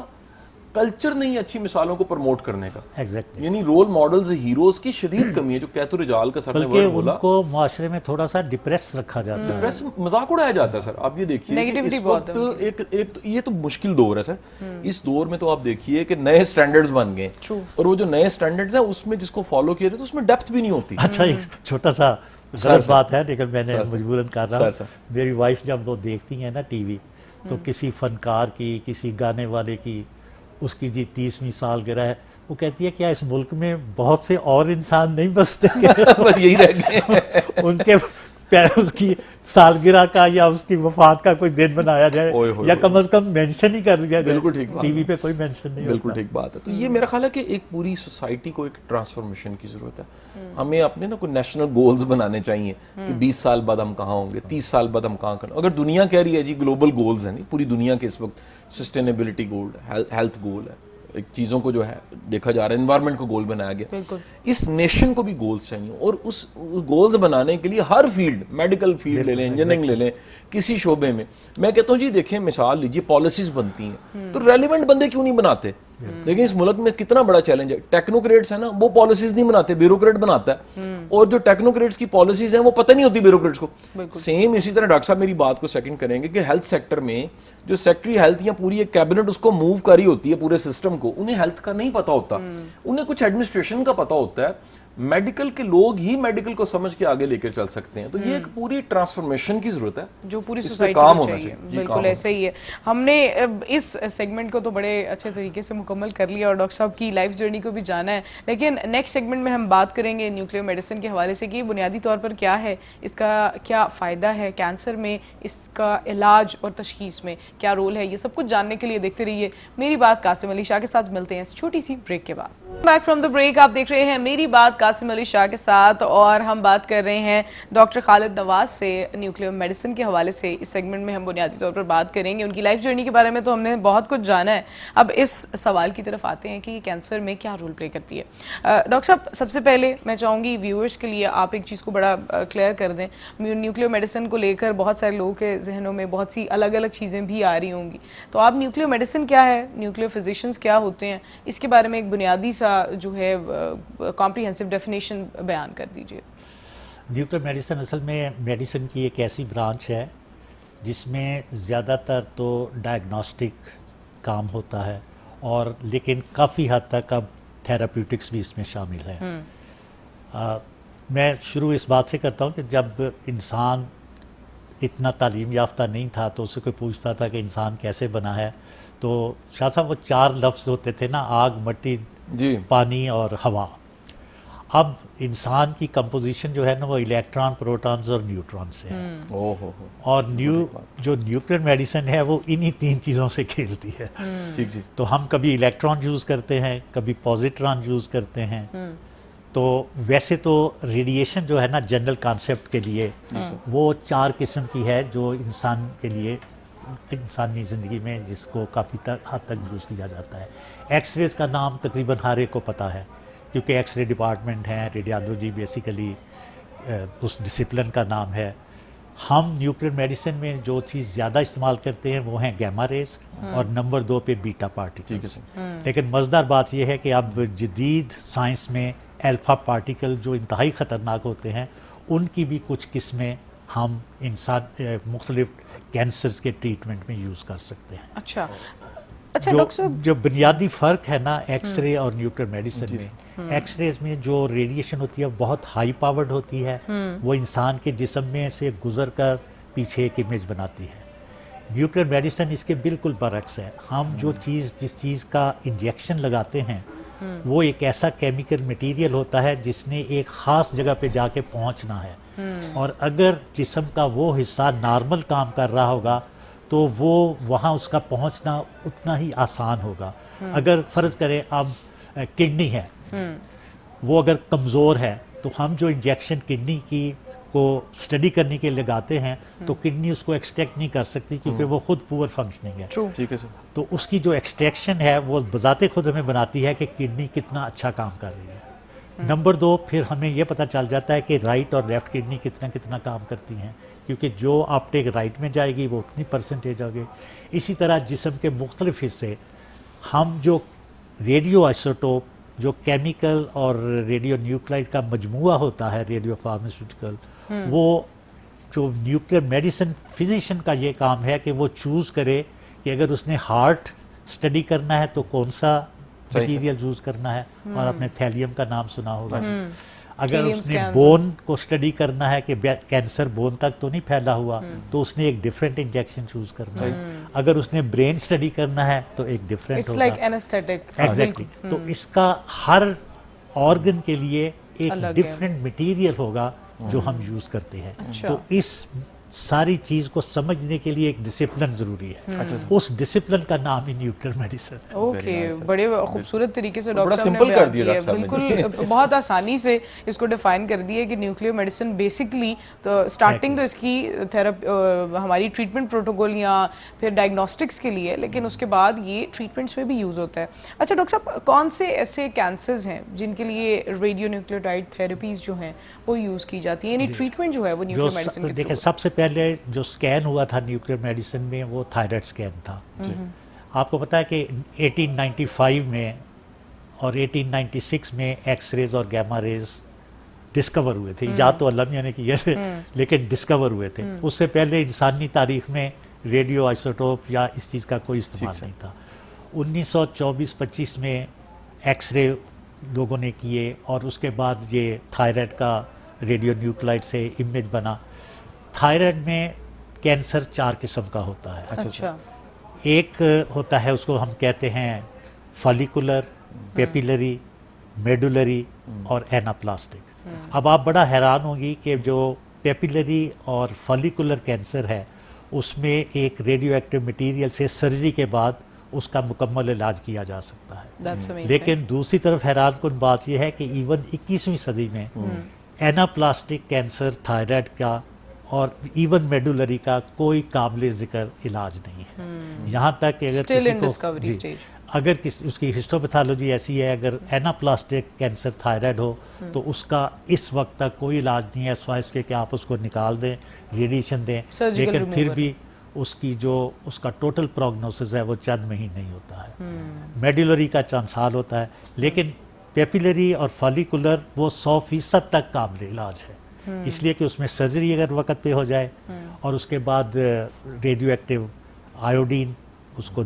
کلچر نہیں اچھی مثالوں کو پروموٹ کرنے کا. ایگزیکٹلی. یعنی رول ماڈلز، ہیروز کی شدید کمی ہے، جو کہت الرجال کا سر نے ورڈ بولا، ان کو معاشرے میں تھوڑا سا ڈپریس رکھا جاتا ہے، ڈپریس مذاق اڑایا جاتا ہے. سر آپ یہ دیکھیے کہ اس وقت ایک یہ تو مشکل دور ہے سر. اس دور میں تو آپ دیکھیے کہ نئے سٹینڈرڈز بن گئے، اور وہ جو نئے سٹینڈرڈز ہیں اس میں جس کو فالو کیا جاتا ہے اس میں ڈیپتھ بھی نہیں ہوتی. اچھا، ایک چھوٹا سا غلط بات ہے لیکن میں نے مجبوراً کر رہا ہوں. میری وائف جب وہ دیکھتی ہیں نا ٹی وی، تو کسی فنکار کی، کسی گانے والے کی، اس کی جی 30ویں سالگرہ ہے، وہ کہتی ہے کیا اس ملک میں بہت سے اور انسان نہیں بستے یہی رہ گئے ان کے اس کی سالگرہ کا یا اس کی وفات کا کوئی دن بنایا جائے یا کم از کم مینشن ہی کر دیا جائے. بالکل ٹھیک بات، ٹی وی پہ کوئی مینشن نہیں. بالکل ٹھیک بات ہے. تو یہ میرا خیال ہے کہ ایک پوری سوسائٹی کو ایک ٹرانسفارمیشن کی ضرورت ہے. ہمیں اپنے نا کوئی نیشنل گولز بنانے چاہیے کہ 20 سال بعد ہم کہاں ہوں گے، 30 سال بعد ہم کہاں کریں. اگر دنیا کہہ رہی ہے جی گلوبل گولز ہیں، پوری دنیا کے اس وقت سسٹینیبلٹی گول ہے، ہیلتھ گول ہے، ایک چیزوں کو جو ہے دیکھا جا رہا ہے, انوائرمنٹ کو گول بنایا گیا. اس نیشن کو بھی گولز چاہیے, اور اس گولز بنانے کے لیے ہر فیلڈ, میڈیکل فیلڈ لے لیں, انجینئرنگ لے لیں, کسی شعبے میں, میں کہتا ہوں جی دیکھیں مثال لیجیے, پالیسیز بنتی ہیں تو ریلیونٹ بندے کیوں نہیں بناتے؟ لیکن اس ملک میں کتنا بڑا چیلنج ہے, ٹیکنوکریٹس ہیں نا, وہ پالیسیز نہیں بناتے, بیوروکریٹ بناتا ہے, اور جو ٹیکنوکریٹس کی پالیسیز ہیں وہ پتہ نہیں ہوتی بیوروکریٹس کو. سیم اسی طرح ڈاکٹر صاحب میری بات کو سیکنڈ کریں گے کہ ہیلتھ سیکٹر میں جو سیکٹری ہیلتھ یا پوری ایک کیبنٹ اس کو موو کری ہوتی ہے پورے سسٹم کو, انہیں ہیلتھ کا نہیں پتا ہوتا, انہیں کچھ ایڈمنسٹریشن کا پتا ہوتا ہے. میڈیکل کے لوگ ہی میڈیکل کو سمجھ کے آگے لے کر چل سکتے ہیں. تو یہ ایک پوری ٹرانسفارمیشن کی ضرورت ہے جو پوری اس پہ سوسائٹی کام کو ہونا چاہیے. چاہیے. بالکل ایسا ہی ہے. ہم نے اس سیگمنٹ کو تو بڑے اچھے طریقے سے مکمل کر لیا اور ڈاکٹر صاحب کی لائف جرنی کو بھی جانا ہے, لیکن نیکسٹ سیگمنٹ میں ہم بات کریں گے نیوکلیئر میڈیسن کے حوالے سے کہ بنیادی طور پر کیا ہے, اس کا کیا فائدہ ہے کینسر میں, اس کا علاج اور تشخیص میں کیا رول ہے. یہ سب کچھ جاننے کے لیے دیکھتے رہیے میری بات قاسم علی شاہ کے ساتھ. ملتے ہیں اس چھوٹی سی بریک کے بعد. بیک فرام دا بریک, آپ دیکھ رہے ہیں میری بات قاسم علی شاہ کے ساتھ, اور ہم بات کر رہے ہیں ڈاکٹر خالد نواز سے نیوکلیئر میڈیسن کے حوالے سے. اس سیگمنٹ میں ہم بنیادی طور پر بات کریں گے ان کی لائف جرنی کے بارے میں, تو ہم نے بہت کچھ جانا ہے. اب اس سوال کی طرف آتے ہیں کہ یہ کینسر میں کیا رول پلے کرتی ہے. ڈاکٹر صاحب سب سے پہلے میں چاہوں گی ویورز کے لیے آپ ایک چیز کو بڑا کلیئر کر دیں. نیوکلیئر میڈیسن کو لے کر بہت سارے لوگوں کے ذہنوں میں بہت سی الگ الگ چیزیں بھی آ رہی ہوں گی, تو آپ نیوکلیئر میڈیسن کیا ہے, نیوکلیئر فزیشینز کیا ہوتے ہیں, اس کے بارے میں ایک بنیادی سا جو ہے کمپریہنسو ڈیفینیشن بیان کر دیجیے. نیوکلیئر میڈیسن اصل میں میڈیسن کی ایک ایسی برانچ ہے جس میں زیادہ تر تو ڈائگنوسٹک کام ہوتا ہے, اور لیکن کافی حد تک اب تھیراپیوٹکس بھی اس میں شامل ہے. میں شروع اس بات سے کرتا ہوں کہ جب انسان اتنا تعلیم یافتہ نہیں تھا تو اسے کوئی پوچھتا تھا کہ انسان کیسے بنا ہے, تو شاہ صاحب وہ 4 لفظ ہوتے تھے نا, آگ, مٹی, جی, پانی اور ہوا. اب انسان کی کمپوزیشن جو ہے نا وہ الیکٹران, پروٹونز اور نیوٹران سے ہے, اور جو نیوکلیئر میڈیسن ہے وہ انہی 3 چیزوں سے کھیلتی ہے. تو ہم کبھی الیکٹران یوز کرتے ہیں, کبھی پوزیٹران یوز کرتے ہیں. تو ویسے تو ریڈیشن جو ہے نا جنرل کانسیپٹ کے لیے وہ 4 قسم کی ہے جو انسان کے لیے انسانی زندگی میں جس کو کافی حد تک یوز کیا جاتا ہے. ایکس ریز کا نام تقریباً ہر ایک کو پتہ ہے کیونکہ ایکس رے ڈپارٹمنٹ ہے, ریڈیالوجی بیسیکلی اس ڈسپلن کا نام ہے. ہم نیوکلیئر میڈیسن میں جو چیز زیادہ استعمال کرتے ہیں وہ ہیں گیما ریز, اور نمبر 2 پہ بیٹا پارٹیکلز. لیکن مزیدار بات یہ ہے کہ اب جدید سائنس میں الفا پارٹیکل جو انتہائی خطرناک ہوتے ہیں ان کی بھی کچھ قسمیں ہم انسان مختلف کینسرز کے ٹریٹمنٹ میں یوز کر سکتے ہیں. اچھا ڈاکٹر صاحب, جو بنیادی فرق ہے نا ایکس رے اور نیوکلیئر میڈیسن میں, ایکس ریز میں جو ریڈیشن ہوتی ہے بہت ہائی پاورڈ ہوتی ہے, وہ انسان کے جسم میں سے گزر کر پیچھے ایک امیج بناتی ہے. نیوکلیئر میڈیسن اس کے بالکل برعکس ہے. ہم جس چیز کا انجیکشن لگاتے ہیں وہ ایک ایسا کیمیکل مٹیریل ہوتا ہے جس نے ایک خاص جگہ پہ جا کے پہنچنا ہے, اور اگر جسم کا وہ حصہ نارمل کام کر رہا ہوگا تو وہ وہاں اس کا پہنچنا اتنا ہی آسان ہوگا. اگر فرض کریں اب کڈنی ہے, وہ اگر کمزور ہے تو ہم جو انجیکشن کڈنی کی کو اسٹڈی کرنے کے لگاتے ہیں تو کڈنی اس کو ایکسٹریکٹ نہیں کر سکتی کیونکہ وہ خود پور فنکشننگ ہے. ٹھیک ہے سر. تو اس کی جو ایکسٹریکشن ہے وہ بذات خود ہمیں بناتی ہے کہ کڈنی کتنا اچھا کام کر رہی ہے. نمبر 2 پھر ہمیں یہ پتہ چل جاتا ہے کہ رائٹ اور لیفٹ کڈنی کتنا کام کرتی ہیں, کیونکہ جو آپٹیک رائٹ میں جائے گی وہ اتنی پرسنٹیج ہوگی. اسی طرح جسم کے مختلف حصے ہم جو ریڈیو آئسوٹوپ جو کیمیکل اور ریڈیو نیوکلائڈ کا مجموعہ ہوتا ہے ریڈیو فارماسیوٹیکل, وہ جو نیوکلیئر میڈیسن فزیشین کا یہ کام ہے کہ وہ چوز کرے کہ اگر اس نے ہارٹ اسٹڈی کرنا ہے تو کون سا مٹیریل یوز کرنا ہے, اور اپنے تھیلیم کا نام سنا ہوگا. اگر اس نے بون کو اسٹڈی کرنا ہے کہ کینسر بون تک تو نہیں پھیلا ہوا تو اس نے ایک ڈفرینٹ انجیکشن چوز کرنا ہے. اگر اس نے برین اسٹڈی کرنا ہے تو ایک ڈفرینٹ ہوگا. ایگزیکٹلی. تو اس کا ہر آرگن کے لیے ایک ڈفرینٹ مٹیریل ہوگا جو ہم یوز کرتے ہیں. تو اس ساری چیز کو سمجھنے کے لیے ایک ڈسپلن ضروری ہے. اس ڈسپلن کا نام ہی نیوکلیئر میڈیسن ہے. اوکے, بڑے خوبصورت طریقے سے بڑا ڈاکٹر صاحب نے simple کر بیان دیا کیا ہے, ڈاکٹر صاحب نے. بالکل بہت آسانی سے اس کو ڈیفائن کر دیا ہے کہ نیوکلیئر میڈیسن بیسکلی تو اسٹارٹنگ تو اس کی ہماری ٹریٹمنٹ پروٹوکول یا پھر ڈائگنوسٹکس کے لیے, لیکن اس کے بعد یہ ٹریٹمنٹس میں بھی یوز ہوتا ہے. اچھا ڈاکٹر صاحب, کون سے ایسے کینسرز ہیں جن کے لیے ریڈیو نیوکلیوٹائڈ تھراپیز جو ہیں وہ یوز کی جاتی ہیں, یعنی ٹریٹمنٹ جو ہے وہ نیوکلیئر میڈیسن کے دیکھیں, سب سے پہلے جو اسکین ہوا تھا نیوکلیئر میڈیسن میں وہ تھائرائڈ اسکین تھا. آپ کو پتا ہے کہ 1895 میں اور 1896 میں ایکس ریز اور گیما ریز ڈسکور ہوئے تھے. ایجاد تو علمیہ نے کیے تھے لیکن ڈسکور ہوئے تھے. اس سے پہلے انسانی تاریخ میں ریڈیو آئسوٹوپ یا اس چیز کا کوئی استعمال نہیں تھا. 1924-25 میں ایکس رے لوگوں نے کیے اور اس کے بعد یہ تھائرائڈ کا ریڈیو نیوکلائڈ سے امیج بنا. تھائرائڈ میں کینسر 4 قسم کا ہوتا ہے. اچھا, ایک ہوتا ہے, اس کو ہم کہتے ہیں فالیکولر, پیپیلری, میڈولری اور ایناپلاسٹک. اب آپ بڑا حیران ہوں گی کہ جو پیپیلری اور فالیکولر کینسر ہے اس میں ایک ریڈیو ایکٹیو مٹیریل سے سرجری کے بعد اس کا مکمل علاج کیا جا سکتا ہے. لیکن دوسری طرف حیران کن بات یہ ہے کہ ایون 21ویں صدی میں ایناپلاسٹک کینسر تھائرائڈ کا اور ایون میڈولری کا کوئی قابل ذکر علاج نہیں ہے. یہاں تک کہ اگر اس کی ہسٹوپیتھالوجی ایسی ہے, اگر ایناپلاسٹک کینسر تھائرائڈ ہو تو اس کا اس وقت تک کوئی علاج نہیں ہے سوائے اس کے کہ آپ اس کو نکال دیں, ریڈیشن دیں, لیکن پھر بھی اس کی جو اس کا ٹوٹل پروگنوسس ہے وہ چند مہینے نہیں ہوتا ہے. میڈولری کا چند سال ہوتا ہے, لیکن پیپیلری اور فالیکولر وہ 100% تک قابل علاج ہے. اس لیے کہ اس میں سرجری اگر وقت پہ ہو جائے اور اس کے بعد ریڈیو ایکٹیو آیوڈین اس کو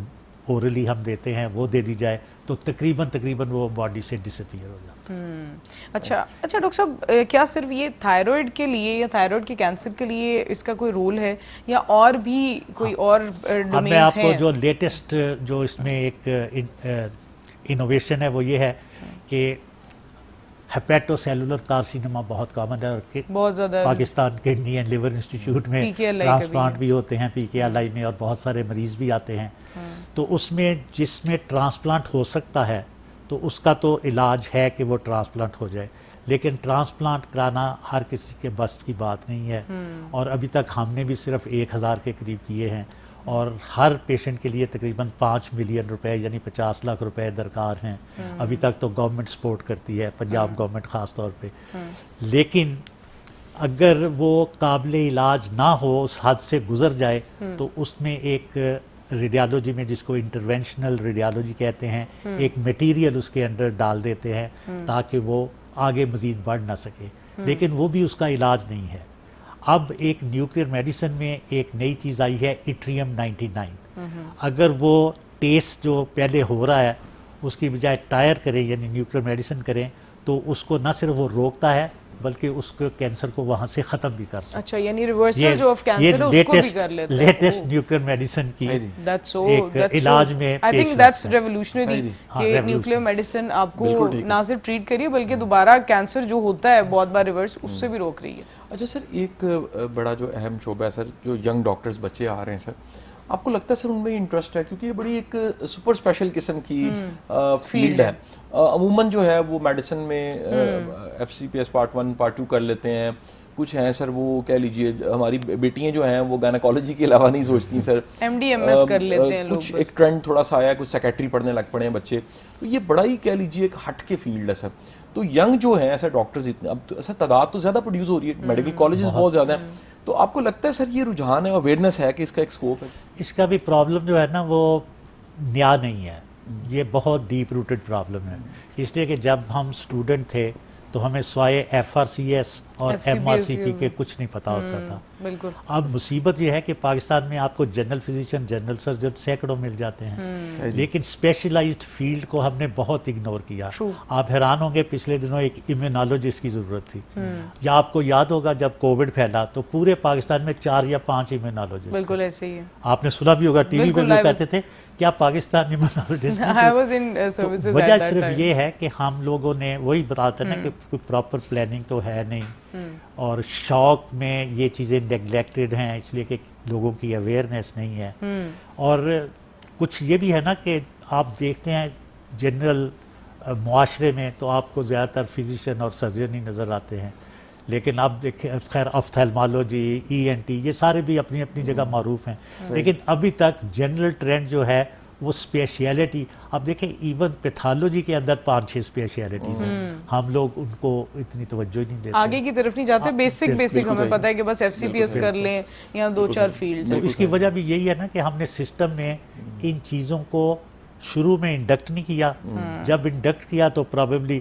اورلی ہم دیتے ہیں وہ دے دی جائے تو تقریباً وہ باڈی سے ڈسپیئر ہو جاتا ہے. اچھا ڈاکٹر صاحب, کیا صرف یہ تھائرائڈ کے لیے یا تھائرائڈ کے کینسر کے لیے اس کا کوئی رول ہے یا اور بھی کوئی اور ڈومینز ہیں؟ میں آپ کو جو لیٹسٹ جو اس میں ایک انوویشن ہے وہ یہ ہے کہ ہیپیٹو سیلولر کارسینما بہت کامن ہے اور بہت زیادہ Pakistan kidney and liver institute میں ٹرانسپلانٹ بھی ہوتے ہیں, PKLI میں, اور بہت سارے مریض بھی آتے ہیں. تو اس میں جس میں ٹرانسپلانٹ ہو سکتا ہے تو اس کا تو علاج ہے کہ وہ ٹرانسپلانٹ ہو جائے, لیکن ٹرانسپلانٹ کرانا ہر کسی کے بس کی بات نہیں ہے. اور ابھی تک ہم نے بھی صرف 1000 کے قریب کیے ہیں اور ہر پیشنٹ کے لیے تقریباً 5 ملین روپے یعنی 50 لاکھ روپے درکار ہیں. ابھی تک تو گورنمنٹ سپورٹ کرتی ہے, پنجاب گورنمنٹ خاص طور پہ. لیکن اگر وہ قابل علاج نہ ہو, اس حد سے گزر جائے, تو اس میں ایک ریڈیالوجی میں جس کو انٹرونشنل ریڈیالوجی کہتے ہیں, ایک میٹیریل اس کے اندر ڈال دیتے ہیں تاکہ وہ آگے مزید بڑھ نہ سکے, لیکن وہ بھی اس کا علاج نہیں ہے. اب ایک نیوکلیئر میڈیسن میں ایک نئی چیز آئی ہے ایٹریم 99. اگر وہ ٹیسٹ جو پہلے ہو رہا ہے اس کی بجائے ٹائر کریں یعنی نیوکلیئر میڈیسن کریں تو اس کو نہ صرف وہ روکتا ہے بلکہ اس کو کینسر کو وہاں سے ختم بھی کر سکتا ہے. اچھا, یعنی ریورسل جو آف کینسر ہے اس کو بھی کر لیتا ہے. لیٹسٹ نیوکلیئر میڈیسن کی ایک علاج میں آئی تھنک دیٹس ریولوشنری کہ نیوکلیئر میڈیسن آپ کو نہ صرف ٹریٹ کریے بلکہ دوبارہ کینسر جو ہوتا ہے بہت بار ریورس, اس سے بھی روک رہی ہے. اچھا سر, ایک بڑا جو اہم شعبہ ہے سر, جو ینگ ڈاکٹرز بچے آ رہے ہیں سر, آپ کو لگتا ہے سر ان میں انٹرسٹ ہے کیونکہ یہ بڑی ایک سپر اسپیشل قسم کی فیلڈ ہے. عموماً جو ہے وہ میڈیسن میں FCPS پارٹ 1 پارٹ 2 کر لیتے ہیں. کچھ ہیں سر وہ کہہ لیجئے ہماری بیٹیاں جو ہیں وہ گائنیکالوجی کے علاوہ نہیں سوچتی سر, MD MS کر لیتے ہیں لوگ. کچھ ایک ٹرینڈ تھوڑا سا آیا ہے, کچھ سیکیٹری پڑھنے لگ پڑے ہیں بچے, تو یہ بڑا ہی کہہ لیجئے ایک ہٹ کے فیلڈ ہے سر. تو ینگ جو ہیں ایسے ڈاکٹرز اتنے, اب سر تعداد تو زیادہ پروڈیوس ہو رہی ہے, میڈیکل کالجز بہت زیادہ ہیں, تو آپ کو لگتا ہے سر یہ رجحان ہے, اویئرنیس ہے کہ اس کا ایک اسکوپ ہے؟ اس کا بھی پرابلم جو ہے نا وہ نیا نہیں ہے, یہ بہت ڈیپ روٹڈ پرابلم ہے. اس لیے کہ جب ہم اسٹوڈنٹ تھے تو ہمیں سوائے FRCS اور MRCP کے کچھ نہیں پتا ہوتا تھا. بالکل. اب مصیبت یہ ہے کہ پاکستان میں آپ کو جنرل فزیشین, جنرل سرجن سینکڑوں مل جاتے ہیں, لیکن اسپیشلائزڈ فیلڈ کو ہم نے بہت اگنور کیا. آپ حیران ہوں گے, پچھلے دنوں ایک امیونالوجسٹ کی ضرورت تھی, یا آپ کو یاد ہوگا جب کووڈ پھیلا تو پورے پاکستان میں 4 یا 5 امیونالوجسٹ. بالکل ایسے ہی ہے. آپ نے سنا بھی ہوگا, ٹی وی پہ لوگ کہتے تھے کیا پاکستان immunologist ہیں؟ I was in تو services at وجہ that صرف time. یہ ہے کہ ہم لوگوں نے وہی بتاتے ہیں نا کہ کوئی پراپر پلاننگ تو ہے نہیں، اور شوق میں یہ چیزیں نیگلیکٹڈ ہیں اس لیے کہ لوگوں کی اویئرنیس نہیں ہے. اور کچھ یہ بھی ہے نا کہ آپ دیکھتے ہیں جنرل معاشرے میں تو آپ کو زیادہ تر فزیشین اور سرجن ہی نظر آتے ہیں، لیکن آپ دیکھیں خیر آفتھیلمالوجی، ENT یہ سارے بھی اپنی اپنی جگہ معروف ہیں، لیکن ابھی تک جنرل ٹرینڈ جو ہے وہ اسپیشیلٹی. آپ دیکھیں ایون پیتھالوجی کے اندر 5-6 اسپیشیلٹیز ہیں، ہم لوگ ان کو اتنی توجہ ہی نہیں دیتے. آگے کی طرف نہیں جاتے، بیسک ہمیں پتہ ہے کہ بس FCPS کر لیں یا 2-4 فیلڈ. تو اس کی وجہ بھی یہی ہے نا کہ ہم نے سسٹم میں ان چیزوں کو شروع میں انڈکٹ نہیں کیا. جب انڈکٹ کیا تو پرابیبلی،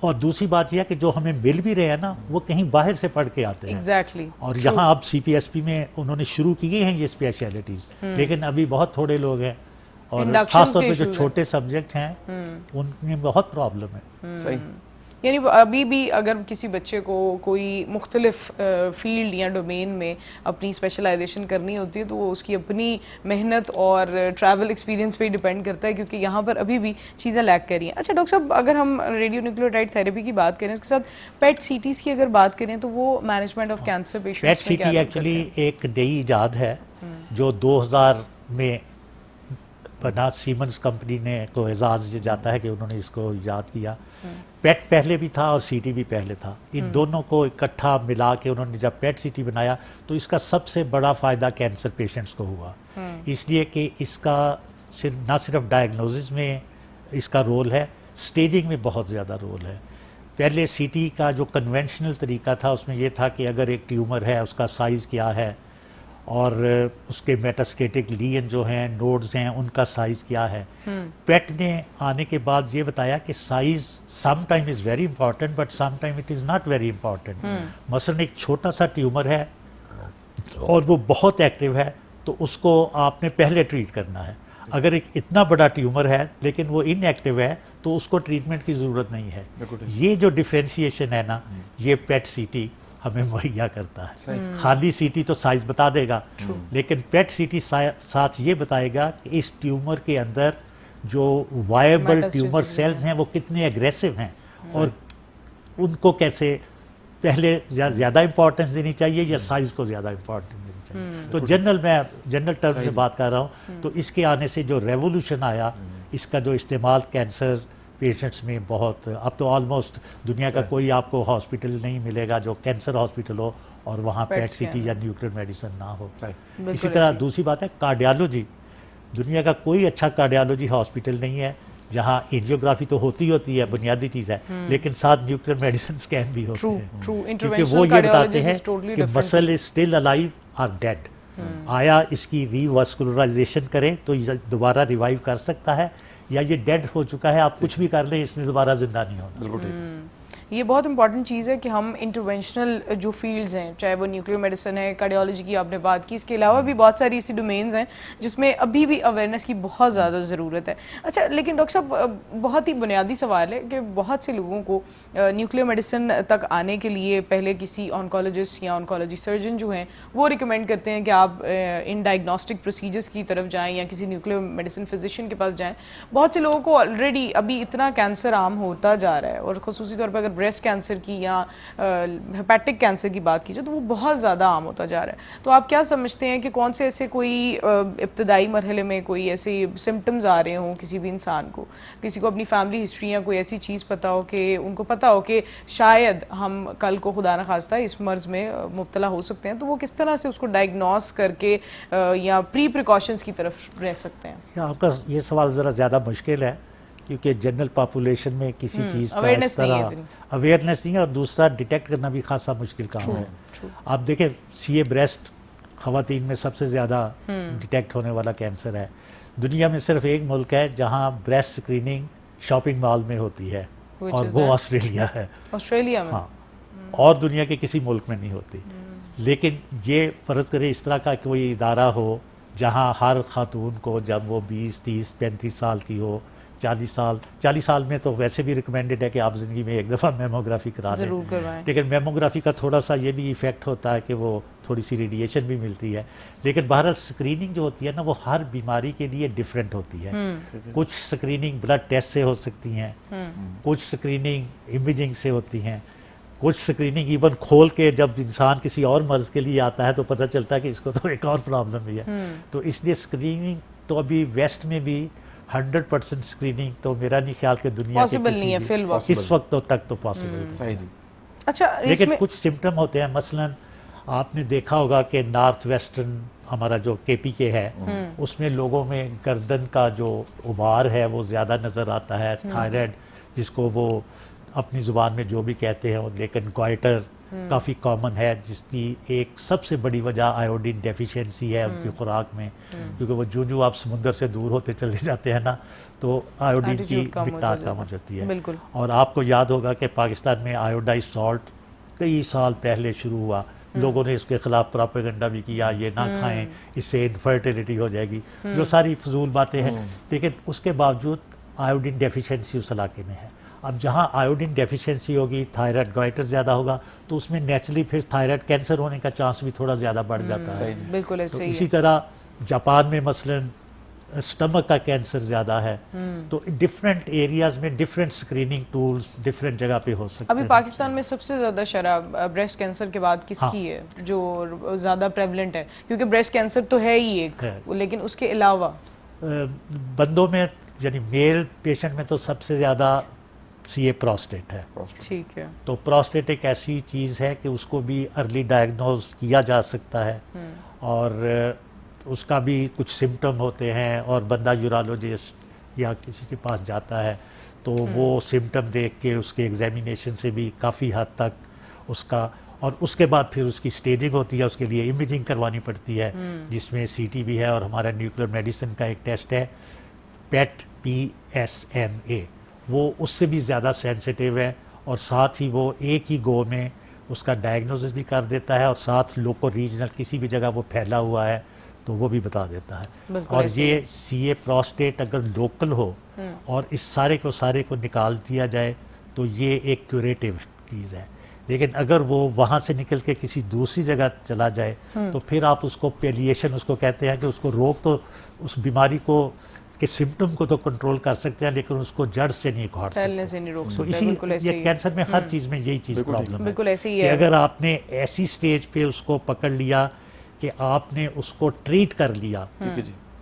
اور دوسری بات یہ ہے کہ جو ہمیں مل بھی رہے ہیں نا وہ کہیں باہر سے پڑھ کے آتے ہیں. ایگزیکٹلی. اور یہاں اب CPSP میں انہوں نے شروع کیے ہیں یہ اسپیشلٹیز، لیکن ابھی بہت تھوڑے لوگ ہیں، اور خاص طور پہ جو چھوٹے سبجیکٹ ہیں ان میں بہت پرابلم ہے. صحیح. یعنی ابھی بھی اگر کسی بچے کو کوئی مختلف فیلڈ یا ڈومین میں اپنی اسپیشلائزیشن کرنی ہوتی ہے تو وہ اس کی اپنی محنت اور ٹریول ایکسپیرینس پہ ڈیپینڈ کرتا ہے، کیونکہ یہاں پر ابھی بھی چیزیں لیک کر رہی ہیں. اچھا ڈاکٹر صاحب، اگر ہم ریڈیو نیوکلیوٹائڈ تھیراپی کی بات کریں، اس کے ساتھ پیٹ CTs کی اگر بات کریں تو وہ مینجمنٹ آف کینسر پیٹ پیشنٹس میں کیا CT ایکچولی ایک نئی ایجاد ہے جو 2000 میں بنا سیمنز کمپنی نے کو اعزاز جاتا ہے کہ انہوں نے اس کو ایجاد کیا. پیٹ پہلے بھی تھا اور CT بھی پہلے تھا، ان دونوں کو اکٹھا ملا کے انہوں نے جب پیٹ CT بنایا تو اس کا سب سے بڑا فائدہ کینسر پیشنٹس کو ہوا، اس لیے کہ اس کا نہ صرف ڈائگنوزس میں اس کا رول ہے، سٹیجنگ میں بہت زیادہ رول ہے. پہلے CT کا جو کنونشنل طریقہ تھا اس میں یہ تھا کہ اگر ایک ٹیومر ہے اس کا سائز کیا ہے، اور اس کے میٹاسٹیٹک لین جو ہیں، نوڈز ہیں، ان کا سائز کیا ہے. پیٹ نے آنے کے بعد یہ بتایا کہ size some time is very important but some time it is not very important. مثلاً ایک چھوٹا سا ٹیومر ہے اور وہ بہت ایکٹیو ہے تو اس کو آپ نے پہلے ٹریٹ کرنا ہے. اگر ایک اتنا بڑا ٹیومر ہے لیکن وہ ان ایکٹیو ہے تو اس کو ٹریٹمنٹ کی ضرورت نہیں ہے. یہ جو ڈیفرینشیشن ہے نا یہ پیٹ CT ہمیں مہیا کرتا ہے. خالی CT تو سائز بتا دے گا، لیکن پیٹ CT ساتھ یہ بتائے گا کہ اس ٹیومر کے اندر جو وائبل ٹیومر سیلز ہیں وہ کتنے اگریسو ہیں اور ان کو کیسے پہلے زیادہ امپورٹنس دینی چاہیے یا سائز کو زیادہ امپورٹنس دینی چاہیے. تو جنرل ٹرم میں بات کر رہا ہوں تو اس کے آنے سے جو ریولوشن آیا، اس کا جو استعمال کینسر پیشنٹس میں بہت، اب تو آلموسٹ دنیا کا کوئی آپ کو ہاسپٹل نہیں ملے گا جو کینسر ہاسپٹل ہو اور وہاں پیٹ CT یا نیوکلیئر میڈیسن نہ ہو. اسی طرح دوسری بات ہے کارڈیالوجی، دنیا کا کوئی اچھا کارڈیالوجی ہاسپٹل نہیں ہے جہاں اینجیوگرافی تو ہوتی ہے بنیادی چیز ہے، لیکن ساتھ نیوکلیئر میڈیسن اسکین بھی ہوتے ہیں، کیونکہ وہ یہ بتاتے ہیں کہ مسل از اسٹل الائیو اور ڈیڈ. آیا اس کی ری واسکولرائزیشن کریں تو دوبارہ ریوائیو کر سکتا ہے، یا یہ ڈیڈ ہو چکا ہے آپ کچھ بھی کر لیں اس نے دوبارہ زندہ نہیں ہونا. بالکل. یہ بہت امپورٹنٹ چیز ہے کہ ہم انٹرونشنل جو فیلڈز ہیں، چاہے وہ نیوکلیئر میڈیسن ہے، کارڈیالوجی کی آپ نے بات کی، اس کے علاوہ بھی بہت ساری ایسی ڈومینز ہیں جس میں ابھی بھی اویئرنیس کی بہت زیادہ ضرورت ہے. اچھا لیکن ڈاکٹر صاحب بہت ہی بنیادی سوال ہے کہ بہت سے لوگوں کو نیوکلیئر میڈیسن تک آنے کے لیے پہلے کسی آنکولوجسٹ یا آنکولوجی سرجن جو ہیں وہ ریکمینڈ کرتے ہیں کہ آپ ان ڈائگنوسٹک پروسیجرز کی طرف جائیں یا کسی نیوکلیئر میڈیسن فزیشین کے پاس جائیں. بہت سے لوگوں کو آلریڈی ابھی اتنا کینسر عام ہوتا جا رہا ہے، اور خصوصی طور پہ اگر بریسٹ کینسر کی یا ہیپیٹک کینسر کی بات کی جائے تو وہ بہت زیادہ عام ہوتا جا رہا ہے. تو آپ کیا سمجھتے ہیں کہ کون سے ایسے کوئی ابتدائی مرحلے میں کوئی ایسے سمٹمز آ رہے ہوں کسی بھی انسان کو، کسی کو اپنی فیملی ہسٹری یا کوئی ایسی چیز پتہ ہو کہ ان کو پتہ ہو کہ شاید ہم کل کو خدا نخواستہ اس مرض میں مبتلا ہو سکتے ہیں، تو وہ کس طرح سے اس کو ڈائگنوز کر کے یا پری پریکاشنز کی طرف رہ سکتے ہیں؟ آپ کا یہ سوال ذرا زیادہ مشکل ہے کیونکہ جنرل پاپولیشن میں کسی چیز کا اس طرح اویئرنیس نہیں ہے، اور دوسرا ڈیٹیکٹ کرنا بھی خاصا مشکل کام ہے. آپ دیکھیں CA بریسٹ خواتین میں سب سے زیادہ ڈیٹیکٹ ہونے والا کینسر ہے. دنیا میں صرف ایک ملک ہے جہاں بریسٹ اسکریننگ شاپنگ مال میں ہوتی ہے اور وہ آسٹریلیا ہے. آسٹریلیا میں؟ ہاں، اور دنیا کے کسی ملک میں نہیں ہوتی. لیکن یہ فرض کرے اس طرح کا کوئی ادارہ ہو جہاں ہر خاتون کو جب وہ 20 30 35 سال کی ہو 40 سال میں تو ویسے بھی ریکمینڈڈ ہے کہ آپ زندگی میں ایک دفعہ میموگرافی کرا لیں. ضرور کروائیں. لیکن میموگرافی کا تھوڑا سا یہ بھی ایفیکٹ ہوتا ہے کہ وہ تھوڑی سی ریڈیشن بھی ملتی ہے. لیکن بہرحال اسکریننگ جو ہوتی ہے نا وہ ہر بیماری کے لیے ڈفرینٹ ہوتی ہے. کچھ اسکریننگ بلڈ ٹیسٹ سے ہو سکتی ہیں, کچھ اسکریننگ امیجنگ سے ہوتی ہیں, کچھ اسکریننگ ایون کھول کے جب انسان کسی اور مرض کے لیے آتا ہے تو پتہ چلتا ہے کہ اس کو تو ایک اور پرابلم بھی ہے. تو اس لیے اسکریننگ تو ابھی ویسٹ میں بھی 100% اسکریننگ تو میرا نہیں خیال کہ دنیا پاسبل نہیں ہے فی الوقت اس وقت تک تو پاسبل ہے. صحیح جی. اچھا لیکن کچھ سمٹم ہوتے ہیں, مثلا آپ نے دیکھا ہوگا کہ نارتھ ویسٹرن ہمارا جو کے پی کے ہے اس میں لوگوں میں گردن کا جو غبار ہے وہ زیادہ نظر آتا ہے. تھائرائڈ جس کو وہ اپنی زبان میں جو بھی کہتے ہیں, لیکن گوائٹر کافی کامن ہے جس کی ایک سب سے بڑی وجہ آیوڈین ڈیفیشینسی ہے ان کی خوراک میں, کیونکہ وہ جو آپ سمندر سے دور ہوتے چلے جاتے ہیں نا تو آیوڈین کی مقدار کم ہو جاتی ہے. اور آپ کو یاد ہوگا کہ پاکستان میں آیوڈائز سالٹ کئی سال پہلے شروع ہوا, لوگوں نے اس کے خلاف پراپیگنڈا بھی کیا, یہ نہ کھائیں اس سے انفرٹیلیٹی ہو جائے گی, جو ساری فضول باتیں ہیں. لیکن اس کے باوجود آیوڈین ڈیفیشینسی اس علاقے میں ہے. اب جہاں آیوڈین ڈیفیشینسی ہوگی, تھائرائڈ گوائٹر زیادہ ہوگا تو اس میں نیچرلی پھر تھائرائڈ کینسر ہونے کا چانس بھی تھوڑا زیادہ بڑھ جاتا ہے. بالکل ایسے ہی. اسی طرح جاپان میں مثلا اسٹمک کا کینسر زیادہ ہے. تو ڈفرینٹ ایریاز میں ڈفرینٹ اسکریننگ ٹولز ڈفرینٹ جگہ پہ ہو سکتے ہیں. ابھی پاکستان میں سب سے زیادہ شرح بریسٹ کینسر کے بعد کس کی ہے جو زیادہ پریولنٹ ہے؟ کیونکہ بریسٹ کینسر تو ہے ہی ایک, لیکن اس کے علاوہ بندوں میں یعنی میل پیشنٹ میں تو سب سے زیادہ سی اے پراسٹیٹ ہے. ٹھیک ہے. تو پراسٹیٹ ایک ایسی چیز ہے کہ اس کو بھی ارلی ڈائگنوز کیا جا سکتا ہے, اور اس کا بھی کچھ سمٹم ہوتے ہیں, اور بندہ یورالوجسٹ یا کسی کے پاس جاتا ہے تو وہ سمٹم دیکھ کے اس کے ایگزامینیشن سے بھی کافی حد تک اس کا, اور اس کے بعد پھر اس کی اسٹیجنگ ہوتی ہے, اس کے لیے امیجنگ کروانی پڑتی ہے جس میں سی ٹی بھی ہے, اور ہمارا نیوکلیر میڈیسن کا ایک ٹیسٹ ہے پیٹ PSMA, وہ اس سے بھی زیادہ سینسیٹیو ہے, اور ساتھ ہی وہ ایک ہی گو میں اس کا ڈائگنوسس بھی کر دیتا ہے, اور ساتھ لوکل ریجنل کسی بھی جگہ وہ پھیلا ہوا ہے تو وہ بھی بتا دیتا ہے. اور یہ سی اے پراسٹیٹ اگر لوکل ہو اور اس سارے کو نکال دیا جائے تو یہ ایک کیوریٹیو چیز ہے. لیکن اگر وہ وہاں سے نکل کے کسی دوسری جگہ چلا جائے تو پھر آپ اس کو پیلیشن اس کو کہتے ہیں کہ اس کو روک تو اس بیماری کو کہ سمٹم کو تو کنٹرول کر سکتے ہیں لیکن اس کو جڑ سے نہیں اکھاڑ سکتے. تو اسی یہ کینسر میں ہر چیز میں یہی چیز پرابلم ہے. بالکل ایسے ہی کہ ہے. اگر آپ نے ایسی سٹیج پہ اس کو پکڑ لیا کہ آپ نے اس کو ٹریٹ کر لیا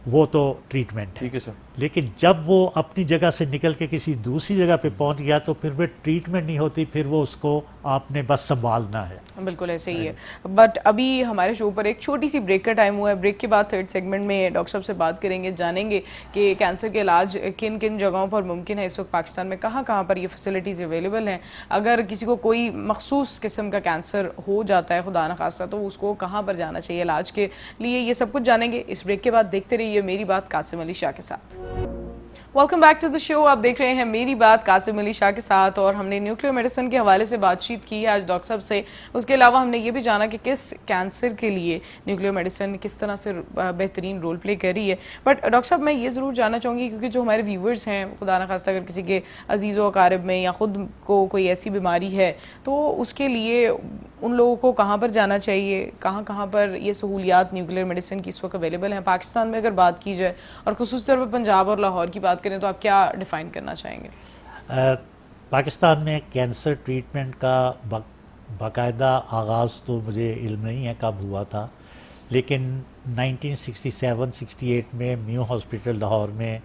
وہ تو ٹریٹمنٹ ہے. لیکن جب وہ اپنی جگہ سے نکل کے کسی دوسری جگہ پہ پہنچ گیا تو پھر وہ ٹریٹمنٹ نہیں ہوتی, پھر وہ اس کو آپ نے بس سنبھالنا ہے. بالکل ایسے ہی ہے. بٹ ابھی ہمارے شو پر ایک چھوٹی سی بریک کا ٹائم ہوا ہے. بریک کے بعد تھرڈ سیگمنٹ میں ڈاکٹر صاحب سے بات کریں گے, جانیں گے کہ کینسر کے علاج کن کن جگہوں پر ممکن ہے اس وقت پاکستان میں, کہاں کہاں پر یہ فیسلٹیز اویلیبل ہیں. اگر کسی کو کوئی مخصوص قسم کا کینسر ہو جاتا ہے خدا نخواستہ تو اس کو کہاں پر جانا چاہیے علاج کے لیے, یہ سب کچھ جانیں گے اس بریک کے بعد. دیکھتے رہیے میری بات قاسم علی شاہ کے ساتھ. ویلکم بیک ٹو دا شو. آپ دیکھ رہے ہیں میری بات قاسم علی شاہ کے ساتھ, اور ہم نے نیوکلیئر میڈیسن کے حوالے سے بات چیت کی ہے آج ڈاکٹر صاحب سے. اس کے علاوہ ہم نے یہ بھی جانا کہ کس کینسر کے لیے نیوکلیئر میڈیسن کس طرح سے بہترین رول پلے کر رہی ہے. بٹ ڈاکٹر صاحب میں یہ ضرور جاننا چاہوں گی کیونکہ جو ہمارے ویورز ہیں خدا نخواستہ اگر کسی کے عزیز و اقارب میں یا خود کو کوئی ایسی بیماری ہے تو اس کے لیے ان لوگوں کو کہاں پر جانا چاہیے, کہاں کہاں پر یہ سہولیات نیوکلیئر میڈیسن کی اس وقت اویلیبل ہیں پاکستان میں. اگر بات کی جائے اور خصوصی طور پر پنجاب اور لاہور کی بات کریں تو آپ کیا ڈیفائن کرنا چاہیں گے؟ پاکستان میں کینسر ٹریٹمنٹ کا باقاعدہ آغاز تو مجھے علم نہیں ہے کب ہوا تھا, لیکن 1967-68 میں میو ہاسپٹل لاہور میں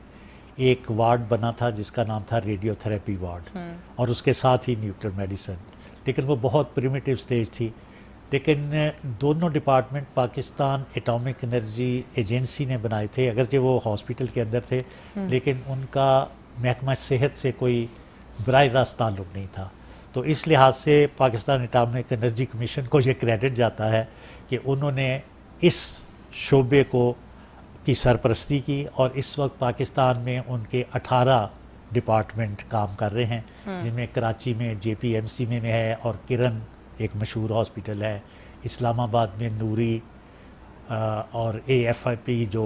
ایک وارڈ بنا تھا جس کا نام تھا ریڈیو تھراپی وارڈ, اور اس کے ساتھ ہی نیوکلیئر میڈیسن. لیکن وہ بہت پریمیٹیو سٹیج تھی. لیکن دونوں department Pakistan atomic energy agency نے بنائے تھے, اگرچہ وہ ہاسپٹل کے اندر تھے لیکن ان کا محکمہ صحت سے کوئی براہ راست تعلق نہیں تھا. تو اس لحاظ سے پاکستان ایٹامک انرجی کمیشن کو یہ کریڈٹ جاتا ہے کہ انہوں نے اس شعبے کی سرپرستی کی, اور اس وقت پاکستان میں ان کے 18 ڈپارٹمنٹ کام کر رہے ہیں, جن میں کراچی میں JPMC میں ہے, اور کرن ایک مشہور ہاسپٹل ہے, اسلام آباد میں نوری, اور AFIP جو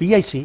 PIC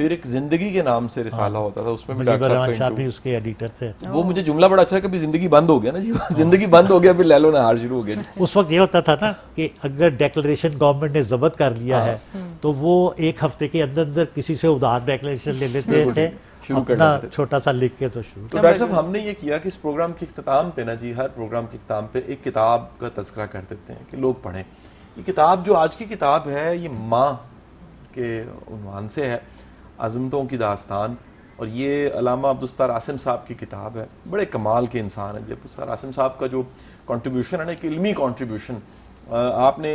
پھر ایک زندگی کے نام سے رسالہ ہوتا تھا, اس میں بھی مجیب ڈاکٹر الرحمان صاحب شاہ کا بھی اس کے ایڈیٹر تھے. وہ مجھے جملہ بڑا اچھا ہے, کبھی زندگی بند ہو گیا نا جی, زندگی بند ہو گیا پھر لے لو نہار شروع ہو گیا جی. اس وقت یہ ہوتا تھا نا کہ اگر ڈیکلریشن گورنمنٹ نے ضبط کر لیا ہے تو وہ ایک ہفتے کے اندر اندر کسی سے ادھار ڈیکلریشن لے لیتے تھے, اپنا چھوٹا سا لکھ کے تو شروع. تو ڈاکٹر صاحب ہم نے یہ کیا کہ اس پروگرام کے اختتام پہ نا جی, ہر پروگرام کے اختتام پہ ایک کتاب کا تذکرہ کر دیتے ہیں کہ لوگ پڑھیں. یہ کتاب جو آج کی کتاب ہے یہ ماں کے عنوان سے ہے, عظمتوں کی داستان, اور یہ علامہ عبدالستار عاصم صاحب کی کتاب ہے. بڑے کمال کے انسان ہیں. عبدالستار عاصم صاحب کا جو کنٹریبیوشن ہے نا, ایک علمی کنٹریبیوشن, آپ نے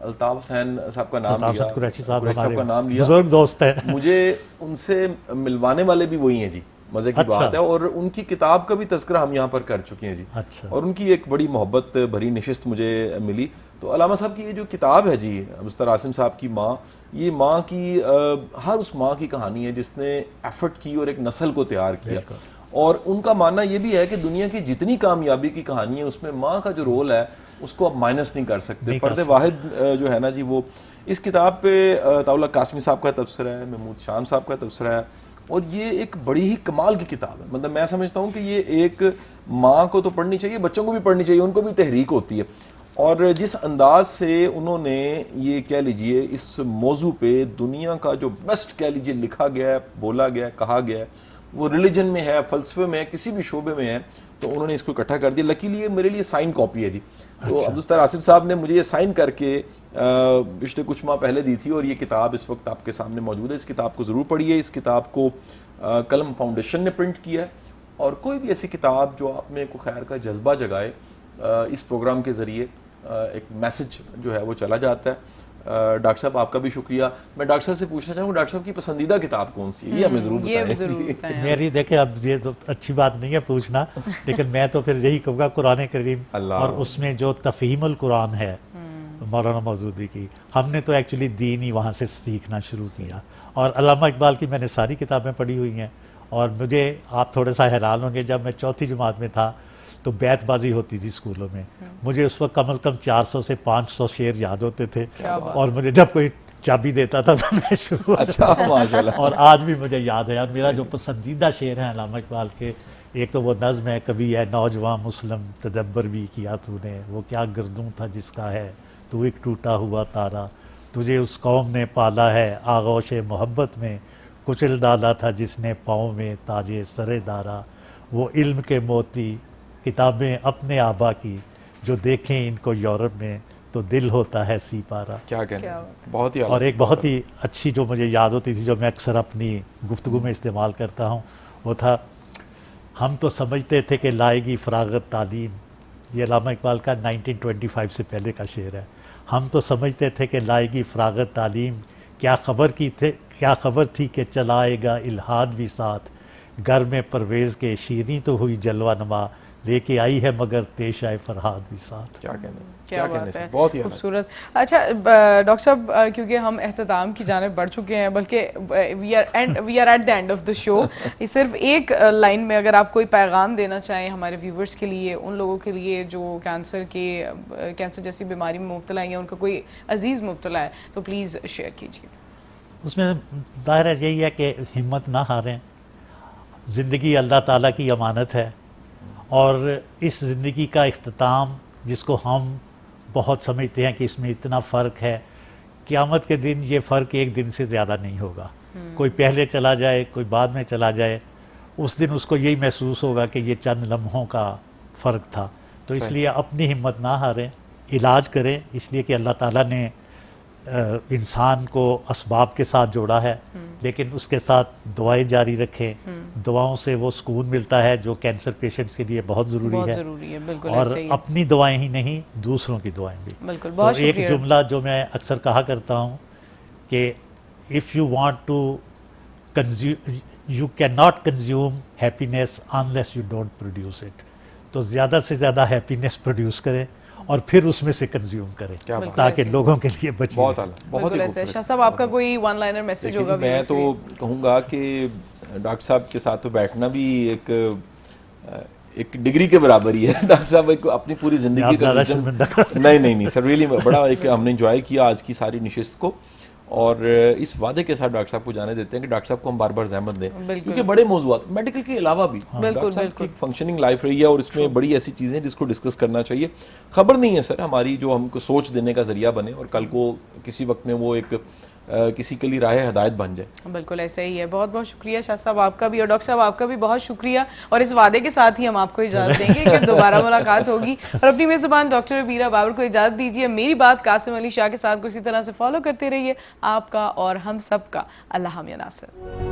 الطاف حسین صاحب کا نام لیا, قریشی صاحب کا نام لیا, بزرگ دوست ہیں. مجھے ان سے ملوانے والے بھی وہی ہیں جی, مزے کی بات ہے. اور ان کی کتاب کا بھی تذکرہ ہم یہاں پر کر چکے ہیں جی, اور ان کی ایک بڑی محبت بھری نشست مجھے ملی. تو علامہ صاحب کی یہ جو کتاب ہے جی, عبدالستار عاصم صاحب کی ماں, یہ ماں کی ہر اس ماں کی کہانی ہے جس نے ایفرٹ کی اور ایک نسل کو تیار کیا. اور ان کا ماننا یہ بھی ہے کہ دنیا کی جتنی کامیابی کی کہانی ہے اس میں ماں کا جو رول ہے اس کو آپ مائنس نہیں کر سکتے. فرد واحد جو ہے نا جی, وہ اس کتاب پہ طاولہ قاسمی صاحب کا تبصرہ ہے, محمود شام صاحب کا تبصرہ ہے, اور یہ ایک بڑی ہی کمال کی کتاب ہے. مطلب میں سمجھتا ہوں کہ یہ ایک ماں کو تو پڑھنی چاہیے, بچوں کو بھی پڑھنی چاہیے, ان کو بھی تحریک ہوتی ہے. اور جس انداز سے انہوں نے یہ کہہ لیجئے اس موضوع پہ دنیا کا جو بیسٹ کہہ لیجئے لکھا گیا ہے, بولا گیا ہے, کہا گیا ہے, وہ ریلیجن میں ہے, فلسفے میں ہے, کسی بھی شعبے میں ہے, تو انہوں نے اس کو اکٹھا کر دیا. لکیلی یہ میرے لیے سائن کاپی ہے جی. تو عبدالستار عاصم صاحب نے مجھے یہ سائن کر کے پچھلے کچھ ماہ پہلے دی تھی, اور یہ کتاب اس وقت آپ کے سامنے موجود ہے. اس کتاب کو ضرور پڑھیے. اس کتاب کو قلم فاؤنڈیشن نے پرنٹ کیا ہے, اور کوئی بھی ایسی کتاب جو آپ میں کوئی خیر کا جذبہ جگائے, اس پروگرام کے ذریعے ایک میسج جو ہے وہ چلا جاتا ہے. ڈاکٹر صاحب آپ کا بھی شکریہ. میں ڈاکٹر صاحب سے پوچھنا چاہوں گا, ڈاکٹر صاحب کی پسندیدہ کتاب کون سی ہے, یہ ہمیں ضرور بتائیں. میری دیکھیں, اب یہ تو اچھی بات نہیں ہے پوچھنا, لیکن میں تو پھر یہی کہوں گا قرآن کریم, اور اس میں جو تفہیم القرآن ہے مولانا مودودی کی, ہم نے تو ایکچولی دین ہی وہاں سے سیکھنا شروع کیا. اور علامہ اقبال کی میں نے ساری کتابیں پڑھی ہوئی ہیں, اور مجھے آپ تھوڑا سا حیران ہوں گے, جب میں چوتھی جماعت میں تھا تو بیت بازی ہوتی تھی اسکولوں میں, مجھے اس وقت کم از کم 400 سے 500 شعر یاد ہوتے تھے, اور مجھے جب کوئی چابی دیتا تھا تو میں شروع, اور آج بھی مجھے یاد ہے. اور میرا جو پسندیدہ شعر ہے علامہ اقبال کے, ایک تو وہ نظم ہے, کبھی ہے نوجوان مسلم تدبر بھی کیا تو نے, وہ کیا گردوں تھا جس کا ہے تو ایک ٹوٹا ہوا تارا, تجھے اس قوم نے پالا ہے آغوش محبت میں, کچل ڈالا تھا جس نے پاؤں میں تاج سر دارا, وہ علم کے موتی کتابیں اپنے آبا کی, جو دیکھیں ان کو یورپ میں تو دل ہوتا ہے سی پارا. کیا کہنا, بہت ہی. اور ایک بہت ہی اچھی جو مجھے یاد ہوتی تھی, جو میں اکثر اپنی گفتگو میں استعمال کرتا ہوں, وہ تھا, ہم تو سمجھتے تھے کہ لائے گی فراغت تعلیم. یہ علامہ اقبال کا 1925 سے پہلے کا شعر ہے. ہم تو سمجھتے تھے کہ لائے گی فراغت تعلیم, کیا خبر تھی کہ چلائے گا الہاد بھی ساتھ, گھر میں پرویز کے شیریں تو ہوئی جلوہ نما, لے کے آئی ہے مگر پیش آئے فرحاد بھی ساتھ. کیا کہنے, بہت ہی خوبصورت. اچھا ڈاکٹر صاحب, کیونکہ ہم اختتام کی جانب بڑھ چکے ہیں, بلکہ we are at the end of the show, صرف ایک لائن میں اگر آپ کوئی پیغام دینا چاہیں ہمارے ویورز کے لیے, ان لوگوں کے لیے جو کینسر جیسی بیماری میں مبتلا ہیں, ان کا کوئی عزیز مبتلا ہے, تو پلیز شیئر کیجیے. اس میں ظاہر یہی ہے کہ ہمت نہ ہاریں. زندگی اللہ تعالیٰ کی امانت ہے, اور اس زندگی کا اختتام جس کو ہم بہت سمجھتے ہیں کہ اس میں اتنا فرق ہے, قیامت کے دن یہ فرق ایک دن سے زیادہ نہیں ہوگا. کوئی پہلے چلا جائے, کوئی بعد میں چلا جائے, اس دن اس کو یہی محسوس ہوگا کہ یہ چند لمحوں کا فرق تھا. تو اس لیے اپنی ہمت نہ ہاریں, علاج کریں, اس لیے کہ اللہ تعالیٰ نے انسان کو اسباب کے ساتھ جوڑا ہے, لیکن اس کے ساتھ دعائیں جاری رکھیں. دعاؤں سے وہ سکون ملتا ہے جو کینسر پیشنٹس کے لیے بہت ضروری ہے. اور اپنی دعائیں ہی نہیں, دوسروں کی دعائیں بھی. تو ایک جملہ جو میں اکثر کہا کرتا ہوں کہ if you want to consume, you cannot consume happiness unless you don't produce it. تو زیادہ سے زیادہ ہیپینس پروڈیوس کریں, اور پھر اس میں سے کنزیوم کریں تاکہ لوگوں کے لیے بچے. بہت اعلیٰ, بہت ہی. شاہ صاحب آپ کا کوئی ون لائنر میسج ہوگا؟ میں تو کہوں گا کہ ڈاکٹر صاحب کے ساتھ تو بیٹھنا بھی ایک ڈگری کے برابر ہی ہے. ڈاکٹر صاحب اپنی پوری زندگی کا نہیں سر, ریئلی بڑا ایک ہم نے انجوائے کیا آج کی ساری نشست کو. اور اس وعدے کے ساتھ ڈاکٹر صاحب کو جانے دیتے ہیں کہ ڈاکٹر صاحب کو ہم بار بار زحمت دیں, بالکل. کیونکہ بڑے موضوعات میڈیکل کے علاوہ بھی بالکل ڈاکٹر صاحب کی بالکل ایک فنکشننگ لائف رہی ہے اور اس میں بڑی ایسی چیزیں ہیں جس کو ڈسکس کرنا چاہیے. خبر نہیں ہے سر ہماری جو ہم کو سوچ دینے کا ذریعہ بنے اور کل کو کسی وقت میں وہ ایک کسی کے لیے راہ ہدایت بن جائے. بالکل ایسا ہی ہے. بہت بہت شکریہ شاہ صاحب آپ کا بھی, اور ڈاکٹر صاحب آپ کا بھی بہت شکریہ, اور اس وعدے کے ساتھ ہی ہم آپ کو اجازت دیں گے کہ دوبارہ ملاقات ہوگی. اور اپنی میزبان ڈاکٹر ربیرہ بابر کو اجازت دیجیے. میری بات قاسم علی شاہ کے ساتھ کو اسی طرح سے فالو کرتے رہیے. آپ کا اور ہم سب کا اللہ حامی ناصر.